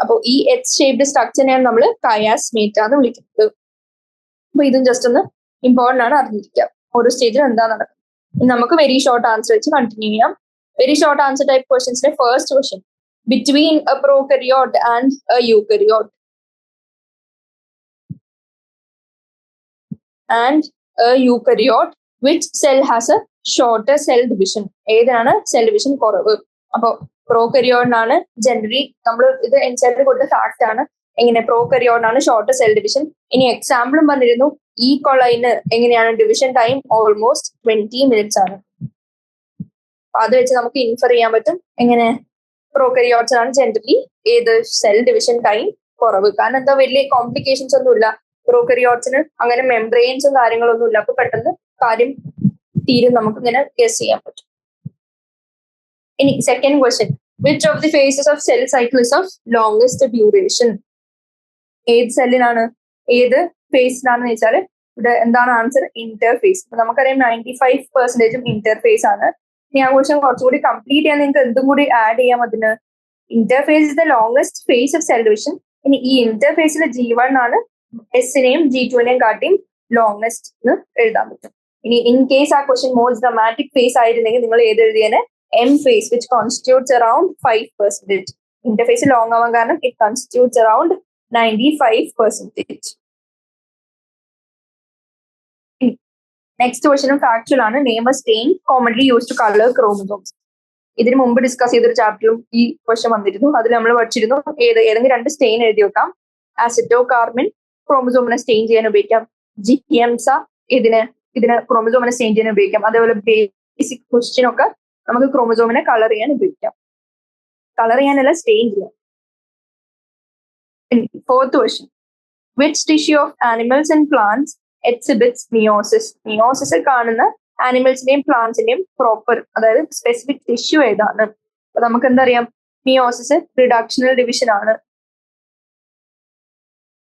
അപ്പോൾ ഈ എക്സ് ഷേപ്ഡ് സ്ട്രക്ചറിനെയാണ് നമ്മൾ കയാസ്മേറ്റ എന്ന് വിളിക്കുന്നത്. അപ്പൊ ഇതും ജസ്റ്റ് ഒന്ന് ഇമ്പോർട്ടന്റ് ആണ് അറിഞ്ഞിരിക്കാം, ഓരോ സ്റ്റേജിൽ എന്താ നടക്കുന്നത്. നമുക്ക് വെരി ഷോർട്ട് ആൻസർ വെച്ച് കണ്ടിന്യൂ ചെയ്യാം. വെരി ഷോർട്ട് ആൻസർ ടൈപ്പ് ക്വസ്റ്റ്യൻസിലെ first question, between a prokaryote and a eukaryote and a eukaryote which cell has a shorter cell division. ഏതാണ് സെൽ ഡിവിഷൻ കുറവ്? അപ്പൊ പ്രോകറിയോട്ടിനാണ് ജനറലി നമ്മൾ ഇത് എൻസൈഡിൽ കൊടുത്ത ഫാക്ട് ആണ്. എങ്ങനെ? പ്രോകറിയോട്ടിനാണ് ഷോർട്ടർ സെൽ ഡിവിഷൻ. ഇനി എക്സാമ്പിളും പറഞ്ഞിരുന്നു, ഈ കൊളൈന് എങ്ങനെയാണ് ഡിവിഷൻ ടൈം? ഓൾമോസ്റ്റ് 20 minutes ആണ്. അത് വെച്ച് നമുക്ക് ഇൻഫർ ചെയ്യാൻ പറ്റും എങ്ങനെ പ്രോകറിയോട്സിനാണ് ജനറലി ഏത് സെൽ ഡിവിഷൻ ടൈം കുറവ്. കാരണം എന്താ? വലിയ കോംപ്ലിക്കേഷൻസ് ഒന്നും ഇല്ല പ്രോകറിയോട്സിന്, അങ്ങനെ മെംബ്രെയിൻസും കാര്യങ്ങളൊന്നും ഇല്ല. അപ്പൊ പെട്ടെന്ന് കാര്യം തീരും, നമുക്ക് ഇങ്ങനെ ഗസ് ചെയ്യാൻ പറ്റും. ഇനി second question, which of the phases of cell cycle is of longest duration? ഏത് സെല്ലിനാണ്, ഏത് ഫേസിലാണെന്ന് വെച്ചാൽ ഇവിടെ എന്താണ് ആൻസർ? ഇന്റർഫേസ്. നമുക്കറിയാം 95% ഇന്റർഫേസ് ആണ്. ഇനി ആ ക്വസ്റ്റ്യൻ കുറച്ചുകൂടി കംപ്ലീറ്റ് ചെയ്യാൻ നിങ്ങൾക്ക് എന്തും കൂടി ആഡ് ചെയ്യാം അതിന്. Interphase is the longest phase of cell division. ഇനി ഈ ഇന്റർഫേസിൽ G1 ആണ് എസിനെയും G2നെയും കാട്ടിയും ലോങ്സ്റ്റ് എന്ന് എഴുതാൻ പറ്റും. ഇനി ഇൻ കേസ് ആ ക്വസ്റ്റ്യൻ മോസ്റ്റ് ഡ്രമാറ്റിക് ഫേസ് ആയിരുന്നെങ്കിൽ നിങ്ങൾ ഏത് എഴുതിയേനെ? M phase, which constitutes around 5%. Interphase long ആവാൻ കാരണം ഇറ്റ് കോൺസ്റ്റിറ്റ്യൂട്ട്സ് അറൌണ്ട് 95%. നെക്സ്റ്റ് ക്വസ്റ്റ്യനും ഫാക്ച്വൽ ആണ്. Name a stain commonly used to colour chromosomes. ഇതിന് മുമ്പ് ഡിസ്കസ് ചെയ്തൊരു ചാപ്റ്ററിലും ഈ ക്വസ്റ്റ്യൻ വന്നിരുന്നു. അതിൽ നമ്മൾ പഠിച്ചിരുന്നു ഏതെങ്കിലും രണ്ട് സ്റ്റെയിൻ എഴുതി വെക്കാം. ആസിറ്റോ കാർബൺ ക്രോമസോമിനെ സ്റ്റെയിൻ ചെയ്യാൻ ഉപയോഗിക്കാം. ജിഎംസ ഇതിന് ക്രോമസോമിനെ സ്റ്റെയിൻ ചെയ്യാൻ ഉപയോഗിക്കാം. അതേപോലെ ബേസിക് ക്വസ്റ്റ്യൻ ഒക്കെ നമുക്ക് ക്രോമസോമിനെ കളർ ചെയ്യാൻ ഉപയോഗിക്കാം. കളർ ചെയ്യാനല്ല, സ്റ്റെയിൻ ചെയ്യാം. Fourth question, which tissue of animals and plants exhibits meiosis? മിയോസിസിൽ കാണുന്ന ആനിമൽസിന്റെയും പ്ലാന്റ്സിന്റെയും പ്രോപ്പർ, അതായത് സ്പെസിഫിക് ടിഷ്യൂ ഏതാണ്? അപ്പൊ നമുക്ക് എന്തറിയാം? മിയോസിസ് റിഡക്ഷണൽ ഡിവിഷൻ ആണ്.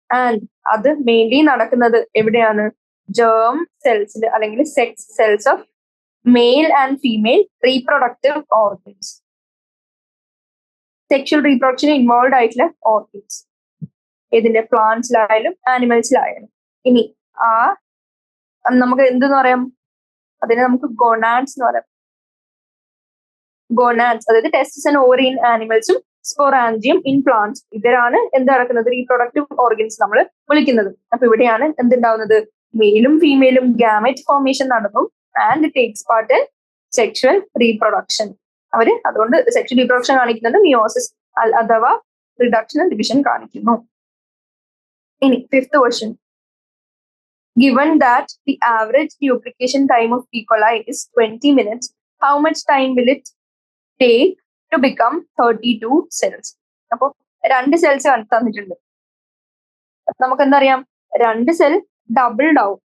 ആൻഡ് അത് മെയിൻലി നടക്കുന്നത് എവിടെയാണ്? ജേം സെൽസിൽ അല്ലെങ്കിൽ sex cells of male and female reproductive organs. Sexual reproduction involve ആയിട്ടുള്ള ഓർഗൻസ് ഇതിന്റെ പ്ലാന്റ്സിലായാലും ആനിമൽസിലായാലും. ഇനി നമുക്ക് എന്തെന്ന് പറയാം, അതിനെ നമുക്ക് ഗൊണാഡ്സ് എന്ന് പറയാം. ഗൊണാഡ്സ് അതായത് ടെസ്റ്റിസ് ആൻഡ് ഓവറി ഇൻ ആനിമൽസും സ്പോറാഞ്ചിയം ഇൻ പ്ലാന്റ്സ്, ഇവരാണ് എന്ത് നടക്കുന്നത്, റീപ്രൊഡക്റ്റീവ് ഓർഗൻസ് നമ്മൾ വിളിക്കുന്നത്. അപ്പൊ ഇവിടെയാണ് എന്തുണ്ടാവുന്നത്, മെയിലും ഫീമെയിലും ഗാമറ്റ് ഫോർമേഷൻ നടന്നു and takes part in sexual reproduction. അവര് അതുകൊണ്ട് സെക്ഷൽ റീപ്രൊഡക്ഷൻ കാണിക്കുന്നുണ്ട്, മിയോസിസ് അഥവാ റിഡക്ഷൻ ആൻഡ് ഡിവിഷൻ കാണിക്കുന്നു. ഇനി fifth question, given that the average duplication time of E. coli is 20 minutes, how much time will it take to become 32 cells? അപ്പൊ 2 cells തന്നിട്ടുണ്ട്. നമുക്ക് എന്തറിയാം, 2 സെൽ ഡബിൾഡ് ആവും,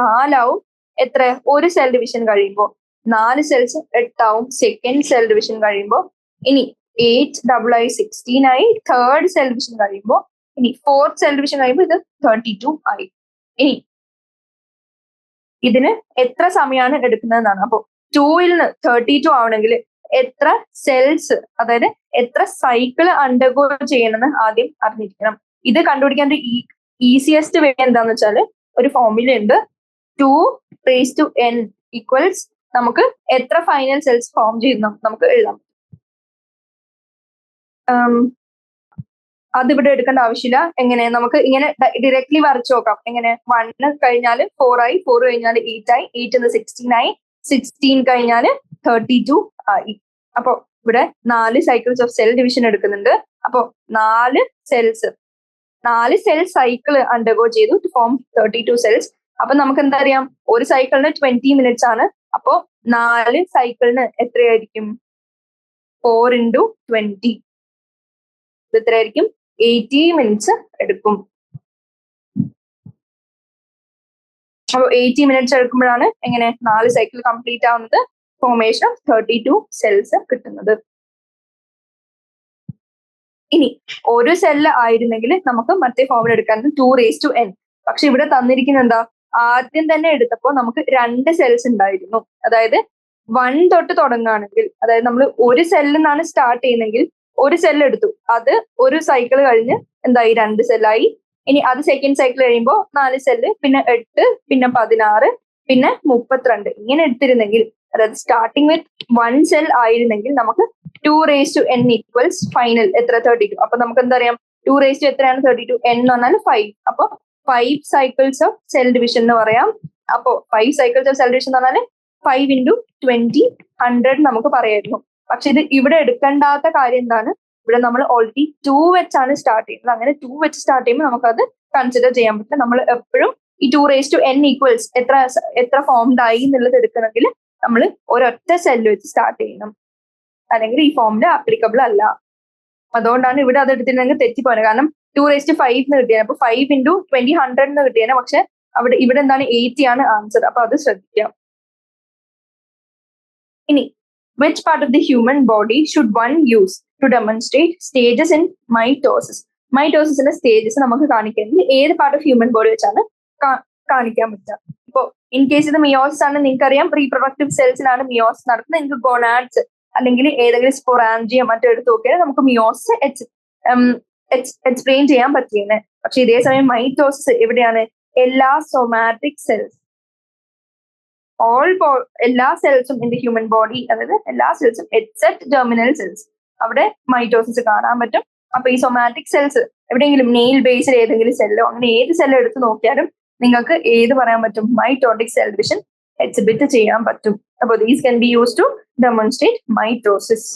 4 ആവും. എത്ര, ഒരു സെൽ ഡിവിഷൻ കഴിയുമ്പോൾ 4 സെൽസ് 8 ആവും സെക്കൻഡ് സെൽ ഡിവിഷൻ കഴിയുമ്പോൾ. ഇനി 8 ഡബിൾ ആയി 16 ആയി തേർഡ് സെൽ ഡിവിഷൻ കഴിയുമ്പോൾ. ഇനി ഫോർത്ത് സെൽ ഡിവിഷൻ കഴിയുമ്പോൾ ഇത് 32 ആയി. ഇനി ഇതിന് എത്ര സമയമാണ് എടുക്കുന്നതെന്നാണ്. അപ്പൊ 2ൽ നിന്ന് 32 ആവണമെങ്കിൽ എത്ര സെൽസ്, അതായത് എത്ര സൈക്കിൾ അണ്ടർഗോ ചെയ്യണമെന്ന് ആദ്യം അറിഞ്ഞിരിക്കണം. ഇത് കണ്ടുപിടിക്കാൻ ഒരു ഈസിയസ്റ്റ് വേ എന്താന്ന് വെച്ചാല് ഒരു ഫോർമുല ഉണ്ട്, 2n ഈക്വൽസ് നമുക്ക് എത്ര ഫൈനൽ സെൽസ് ഫോം ചെയ്യുന്നു നമുക്ക് എഴുതാം. അതിവിടെ എടുക്കേണ്ട ആവശ്യമില്ല. എങ്ങനെ നമുക്ക് ഇങ്ങനെ ഡയറക്ട്ലി വരച്ചു നോക്കാം. എങ്ങനെ, 1 കഴിഞ്ഞാൽ 4 ആയി, 4 കഴിഞ്ഞാൽ 8 ആയി, 8 16 ആയി, 16 കഴിഞ്ഞാൽ 32 ആയി. അപ്പൊ ഇവിടെ 4 സൈക്കിൾസ് ഓഫ് സെൽ ഡിവിഷൻ എടുക്കുന്നുണ്ട്. അപ്പൊ 4 സെൽ സൈക്കിൾ അണ്ടർഗോ ചെയ്തു ടു ഫോം 32 സെൽസ്. അപ്പൊ നമുക്ക് എന്താ അറിയാം, ഒരു സൈക്കിളിന് 20 മിനിറ്റ്സ് ആണ്. അപ്പോ 4 സൈക്കിളിന് എത്രയായിരിക്കും, 4 × 20 ഇത് എത്രയായിരിക്കും, 80 മിനിറ്റ്സ് എടുക്കും. അപ്പൊ 80 മിനിറ്റ്സ് എടുക്കുമ്പോഴാണ് എങ്ങനെ 4 സൈക്കിൾ കംപ്ലീറ്റ് ആവുന്നത്, ഫോർമേഷൻ ഓഫ് 32 സെൽസ് കിട്ടുന്നത്. ഇനി ഒരു സെല്ല് ആയിരുന്നെങ്കിൽ നമുക്ക് മറ്റേ ഫോർമുല എടുക്കാൻ 2n. പക്ഷെ ഇവിടെ തന്നിരിക്കുന്ന എന്താ, ആദ്യം തന്നെ എടുത്തപ്പോൾ നമുക്ക് 2 സെൽസ് ഉണ്ടായിരുന്നു. അതായത് 1 തൊട്ട് തുടങ്ങുകയാണെങ്കിൽ, അതായത് നമ്മൾ ഒരു സെല്ലിൽ നിന്നാണ് സ്റ്റാർട്ട് ചെയ്യുന്നെങ്കിൽ ഒരു സെല്ല് എടുത്തു, അത് ഒരു സൈക്കിൾ കഴിഞ്ഞ് എന്തായി, 2 സെല്ലായി. ഇനി അത് സെക്കൻഡ് സൈക്കിൾ കഴിയുമ്പോൾ 4 സെല്ല്, പിന്നെ 8, പിന്നെ 16, പിന്നെ 32 ഇങ്ങനെ എടുത്തിരുന്നെങ്കിൽ, അതായത് സ്റ്റാർട്ടിങ് വിത്ത് 1 സെൽ ആയിരുന്നെങ്കിൽ നമുക്ക് 2n ഈക്വൽസ് ഫൈനൽ എത്ര, 32. അപ്പൊ നമുക്ക് എന്താ അറിയാം, 2 എത്രയാണ് 32, n എന്ന് പറഞ്ഞാൽ 5. അപ്പൊ 5 സൈക്കിൾസ് ഓഫ് സെൽ ഡിവിഷൻ എന്ന് പറയാം. അപ്പോ 5 സൈക്കിൾസ് ഓഫ് സെൽ ഡിവിഷൻ എന്ന് പറഞ്ഞാൽ 5 × 20 100 നമുക്ക് പറയായിരുന്നു. പക്ഷെ ഇത് ഇവിടെ എടുക്കേണ്ടാത്ത കാര്യം എന്താണ്, ഇവിടെ നമ്മൾ ഓൾറെഡി 2 വെച്ചാണ് സ്റ്റാർട്ട് ചെയ്യുന്നത്. അങ്ങനെ 2 വെച്ച് സ്റ്റാർട്ട് ചെയ്യുമ്പോൾ നമുക്കത് കൺസിഡർ ചെയ്യാൻ പറ്റില്ല. നമ്മൾ എപ്പോഴും ഈ 2n ഈക്വൽസ് എത്ര ഫോംഡ് ആയി എന്നുള്ളത് എടുക്കണമെങ്കിൽ നമ്മൾ ഒരൊറ്റ സെല്ല് വെച്ച് സ്റ്റാർട്ട് ചെയ്യണം, അല്ലെങ്കിൽ ഈ ഫോമില് ആപ്ലിക്കബിൾ അല്ല. അതുകൊണ്ടാണ് ഇവിടെ അത് എടുത്തിട്ടുണ്ടെങ്കിൽ തെറ്റിപ്പോയത്. കാരണം 2⁵ എന്ന് കിട്ടിയാണ്, അപ്പൊ 5 × 20 100 എന്ന് കിട്ടിയാണ്. പക്ഷെ ഇവിടെ എന്താണ് 80 ആണ് ആൻസർ. അപ്പൊ അത് ശ്രദ്ധിക്കാം. ഇനി which part of the human body should one use to demonstrate stages in mitosis? മൈറ്റോസിന്റെ സ്റ്റേജസ് നമുക്ക് കാണിക്കണമെങ്കിൽ ഏത് പാർട്ട് ഓഫ് ഹ്യൂമൻ ബോഡി വെച്ചാണ് കാണിക്കാൻ പറ്റുക. ഇപ്പോ ഇൻ കേസ് ഇത് മിയോസിസ് ആണ്, നിങ്ങൾക്കറിയാം റീപ്രൊഡക്റ്റീവ് സെൽസിലാണ് മിയോസിസ് നടക്കുന്നത്. നിങ്ങൾക്ക് ഗൊണാഡ്സ് അല്ലെങ്കിൽ ഏതെങ്കിലും സ്പൊറാഞ്ചിയം മറ്റോ എടുത്ത് നോക്കിയാൽ നമുക്ക് മിയോസിസ് എക്സ്പ്ലെയിൻ ചെയ്യാൻ പറ്റിയാണ്. പക്ഷെ ഇതേ സമയം മൈറ്റോസിസ് എവിടെയാണ്, എല്ലാ സൊമാറ്റിക് സെൽസ്, എല്ലാ സെൽസും ഇൻ ദി ഹ്യൂമൻ ബോഡി, അതായത് എല്ലാ സെൽസും എക്സെപ്റ്റ് ടെർമിനൽ സെൽസ്, അവിടെ മൈറ്റോസിസ് കാണാൻ പറ്റും. അപ്പൊ ഈ സൊമാറ്റിക് സെൽസ് എവിടെയെങ്കിലും നെയിൽ ബേസിൽ ഏതെങ്കിലും സെല്ലോ അങ്ങനെ ഏത് സെല്ലോ എടുത്ത് നോക്കിയാലും നിങ്ങൾക്ക് ഏത് പറയാൻ പറ്റും, മൈറ്റോട്ടിക് സെൽ ഡിവിഷൻ എക്സിബിറ്റ് ചെയ്യാൻ പറ്റും. അപ്പോൾ these can be use to demonstrate mitosis.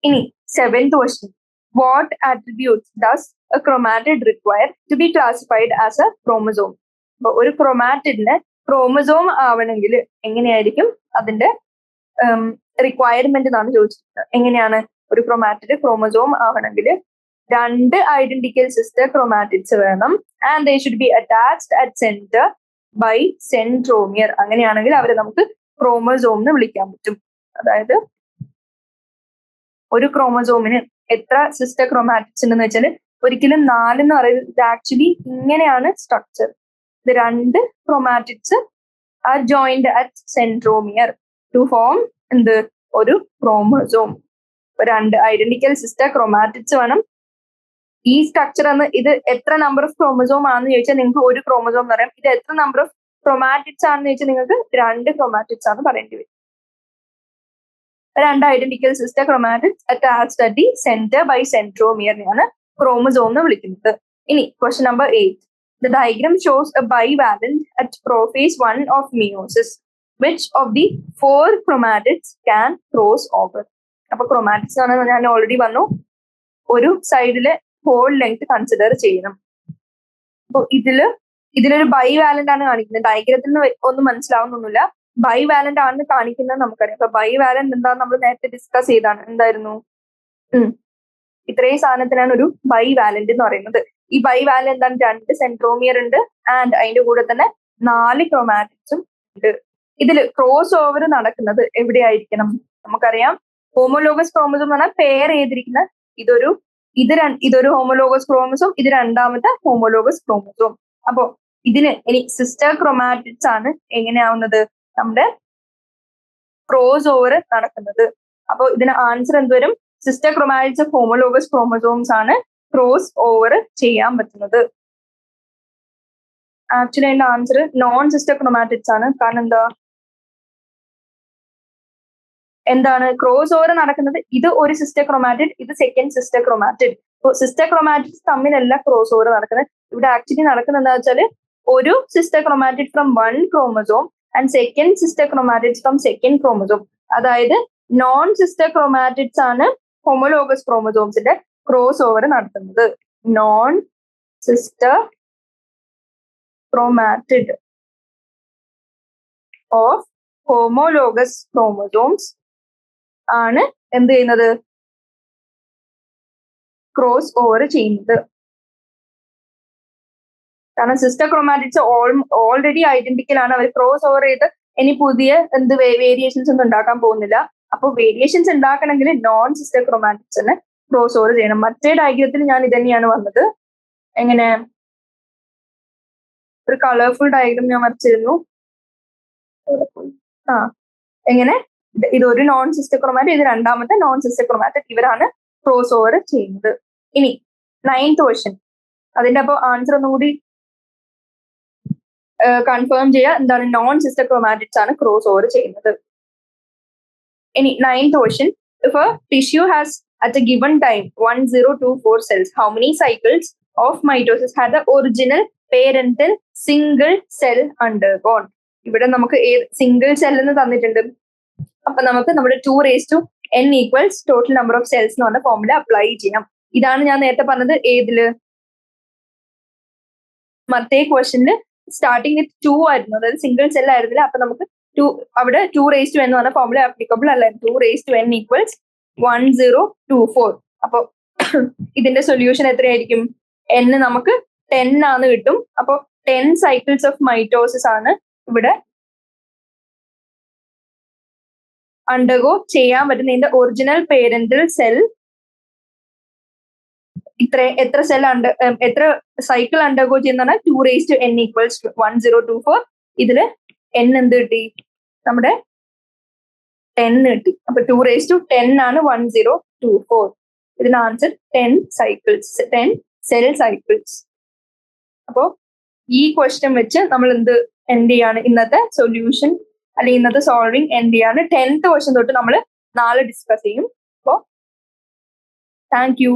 ഇനി 7th question, what attributes does a chromatid require to be classified as a chromosome? അപ്പൊ ഒരു ക്രോമാറ്റിഡിന് ക്രോമസോം ആവണമെങ്കിൽ എങ്ങനെയായിരിക്കും അതിന്റെ റിക്വയർമെന്റ് എന്നാണ് ചോദിച്ചിട്ടുള്ളത്. എങ്ങനെയാണ് ഒരു ക്രോമാറ്റിഡ് ക്രോമസോം ആവണമെങ്കിൽ 2 ഐഡന്റിക്കൽ സിസ്റ്റർ ക്രോമാറ്റിഡ്സ് വേണം, and they should be attached at centre by centromere. അങ്ങനെയാണെങ്കിൽ അവരെ നമുക്ക് ക്രോമസോം എന്ന് വിളിക്കാൻ പറ്റും. അതായത് ഒരു ക്രോമസോമിന് എത്ര സിസ്റ്റർ ക്രോമാറ്റിഡ്സ് ഉണ്ടെന്ന് വെച്ചാൽ ഒരിക്കലും 4 എന്ന് പറയുന്നത്, ഇത് ആക്ച്വലി ഇങ്ങനെയാണ് സ്ട്രക്ചർ. ഇത് 2 chromatids are joined at centromere to form എന്ത് ഒരു ക്രോമസോം. രണ്ട് ഐഡന്റിക്കൽ സിസ്റ്റർ ക്രോമാറ്റിഡ്സ് വേണം. ഈ സ്ട്രക്ചർ എന്ന് ഇത് എത്ര നമ്പർ ഓഫ് ക്രോമസോം ആണെന്ന് ചോദിച്ചാൽ നിങ്ങൾക്ക് ഒരു ക്രോമസോം എന്ന് പറയാം. ഇത് എത്ര നമ്പർ ഓഫ് ക്രോമാറ്റിഡ്സ് ആണെന്ന് ചോദിച്ചാൽ നിങ്ങൾക്ക് രണ്ട് ക്രോമാറ്റിഡ്സ് ആണ് പറയേണ്ടി വരും. രണ്ട് identical sister chromatids attached at the centre by സെൻട്രോമിയറിനെയാണ് ക്രോമസോം എന്ന് വിളിക്കുന്നത്. ഇനി question number 8. The diagram shows a bivalent at prophase 1 of meiosis. Which of the 4 chromatids can cross over? അപ്പൊ ക്രോമാറ്റിഡ്സ് ആണ് ഞാൻ ഓൾറെഡി പറഞ്ഞു. ഒരു സൈഡില് ഹോൾ ലെങ്ത് കൺസിഡർ ചെയ്യണം. അപ്പൊ ഇതിലൊരു ബൈവാലന്റ് ആണ് കാണിക്കുന്നത്. ഡയഗ്രത്തിൽ നിന്ന് ഒന്നും മനസ്സിലാവുന്നൊന്നുമില്ല. ബൈവാലന്റ് ആണെന്ന് കാണിക്കുന്നത് നമുക്കറിയാം. അപ്പൊ ബൈവാലന്റ് എന്താന്ന് നമ്മൾ നേരത്തെ ഡിസ്കസ് ചെയ്താണ്. എന്തായിരുന്നു? ഇത്രയും സാധനത്തിനാണ് ഒരു ബൈവാലന്റ് എന്ന് പറയുന്നത്. ഈ ബൈവാലന്റ് എന്താണ്? 2 സെൻട്രോമിയർ ഉണ്ട് ആൻഡ് അതിന്റെ കൂടെ തന്നെ 4 ക്രോമാറ്റിഡ്സും ഉണ്ട്. ഇതില് ക്രോസ് ഓവർ നടക്കുന്നത് എവിടെയായിരിക്കണം? നമുക്കറിയാം ഹോമോലോഗസ് ക്രോമസോം എന്ന് പറഞ്ഞാൽ പെയർ ചെയ്തിരിക്കുന്ന ഇതൊരു ഹോമോലോഗസ് ക്രോമസോം, ഇത് രണ്ടാമത്തെ ഹോമോലോഗസ് ക്രോമസോം. അപ്പോ ഇതിന് ഇനി സിസ്റ്റർ ക്രോമാറ്റിഡ്സ് ആണ് എങ്ങനെയാവുന്നത്? നമ്മുടെ ക്രോസ് ഓവർ നടക്കുന്നത്. അപ്പൊ ഇതിന് ആൻസർ എന്തുവരും? Sister chromatids of homologous chromosomes ആണ് ക്രോസ് ഓവർ ചെയ്യാൻ പറ്റുന്നത്. ആക്ച്വലി അതിന്റെ ആൻസർ നോൺ സിസ്റ്റർ ക്രോമാറ്റിഡ്സ് ആണ്. കാരണം എന്താണ് ക്രോസ് ഓവർ നടക്കുന്നത്? ഇത് ഒരു സിസ്റ്റർ ക്രോമാറ്റിഡ്, ഇത് second sister chromatid. Sister chromatids തമ്മിലല്ല ക്രോസ് ഓവർ നടക്കുന്നത്. ഇവിടെ ആക്ച്വലി നടക്കുന്നത് എന്താ വെച്ചാൽ ഒരു sister chromatid from 1 chromosome and second sister chromatids from second chromosome. അതായത് നോൺ സിസ്റ്റർ ക്രോമാറ്റിഡ്സ് ആണ് ഹോമോലോഗസ് ക്രോമസോംസിന്റെ ക്രോസ് ഓവർ നടത്തുന്നത്. Non sister chromatid of homologous chromosomes ആണ് എന്ത് ചെയ്യുന്നത്? ക്രോസ് ഓവർ ചെയ്യുന്നത്. കാരണം സിസ്റ്റർ ക്രോമാറ്റിഡ്സ് ഓൾറെഡി ഐഡന്റിക്കൽ ആണ്. അവർ ക്രോസ് ഓവർ ചെയ്ത് ഇനി പുതിയ വേരിയേഷൻസ് ഒന്നും ഉണ്ടാക്കാൻ പോകുന്നില്ല. അപ്പൊ വേരിയേഷൻസ് ഉണ്ടാക്കണമെങ്കിൽ നോൺ സിസ്റ്റർ ക്രോമാറ്റിഡ്സിനെ ക്രോസ് ഓവർ ചെയ്യണം. മറ്റേ ഡയഗ്രത്തിൽ ഞാൻ ഇതന്നെയാണ് വന്നത്. എങ്ങനെ? ഒരു കളർഫുൾ ഡയഗ്രം ഞാൻ വരച്ചിരുന്നു. എങ്ങനെ? ഇതൊരു നോൺ സിസ്റ്റർ ക്രോമാറ്റിഡ്, ഇത് രണ്ടാമത്തെ നോൺ സിസ്റ്റർ ക്രോമാറ്റിഡ്. ഇവരാണ് ക്രോസ് ഓവർ ചെയ്യുന്നത്. ഇനി 9th ക്വസ്റ്റ്യൻ. അതിന്റെ അപ്പൊ ആൻസർ ഒന്നുകൂടി കൺഫേം ചെയ്യുക. എന്താണ്? നോൺ സിസ്റ്റർ ക്രോമാറ്റിഡ്സ് ആണ് ക്രോസ് ഓവർ ചെയ്യുന്നത്. ഇനി 9th question. If a tissue has at a given time 1024 cells, how many cycles of mitosis had the original parental single cell undergone? ഇവിടെ നമുക്ക് സിംഗിൾ സെൽ എന്ന് തന്നിട്ടുണ്ട്. അപ്പൊ നമുക്ക് നമ്മുടെ 2n equals total number of cells എന്ന് പറഞ്ഞ formula apply ചെയ്യാം. ഇതാണ് ഞാൻ നേരത്തെ പറഞ്ഞത്. ഏതില്? മറ്റേ ക്വസ്റ്റ്യനില് സ്റ്റാർട്ടിങ് വിത്ത് 2 ആയിരുന്നു, അതായത് സിംഗിൾ സെൽ ആയിരുന്നില്ല. അപ്പൊ നമുക്ക് അവിടെ 2n എന്ന് പറഞ്ഞ ഫോർമുല ആപ്ലിക്കബിൾ അല്ല. 2n equals 1024. അപ്പൊ ഇതിന്റെ സൊല്യൂഷൻ എത്രയായിരിക്കും? n നമുക്ക് 10 ആണ് കിട്ടും. അപ്പൊ 10 cycles of mitosis ആണ് ഇവിടെ അണ്ടർഗോ ചെയ്യാൻ പറ്റുന്ന ഇതിന്റെ ഒറിജിനൽ പേരന്റൽ സെൽ. എത്ര സൈക്കിൾ അണ്ടർഗോ ചെയ്യുന്ന 2n equals 1024. ഇതില് n എന്ത് കിട്ടി? നമ്മുടെ 10 കിട്ടി. അപ്പൊ 210 ആണ് 1024. ഇതിന് ആൻസർ 10 സെൽ സൈക്കിൾസ്. അപ്പോ ഈ ക്വസ്റ്റ്യൻ വെച്ച് നമ്മൾ എന്ത് ചെയ്യാണ്? ഇന്നത്തെ സൊല്യൂഷൻ അല്ലെങ്കിൽ ഇന്നത്തെ സോൾവിങ് എന്ത് ചെയ്യാണ്? 10th ക്വസ്റ്റ്യൻ തൊട്ട് നമ്മൾ നാളെ ഡിസ്കസ് ചെയ്യും. അപ്പോ താങ്ക് യു.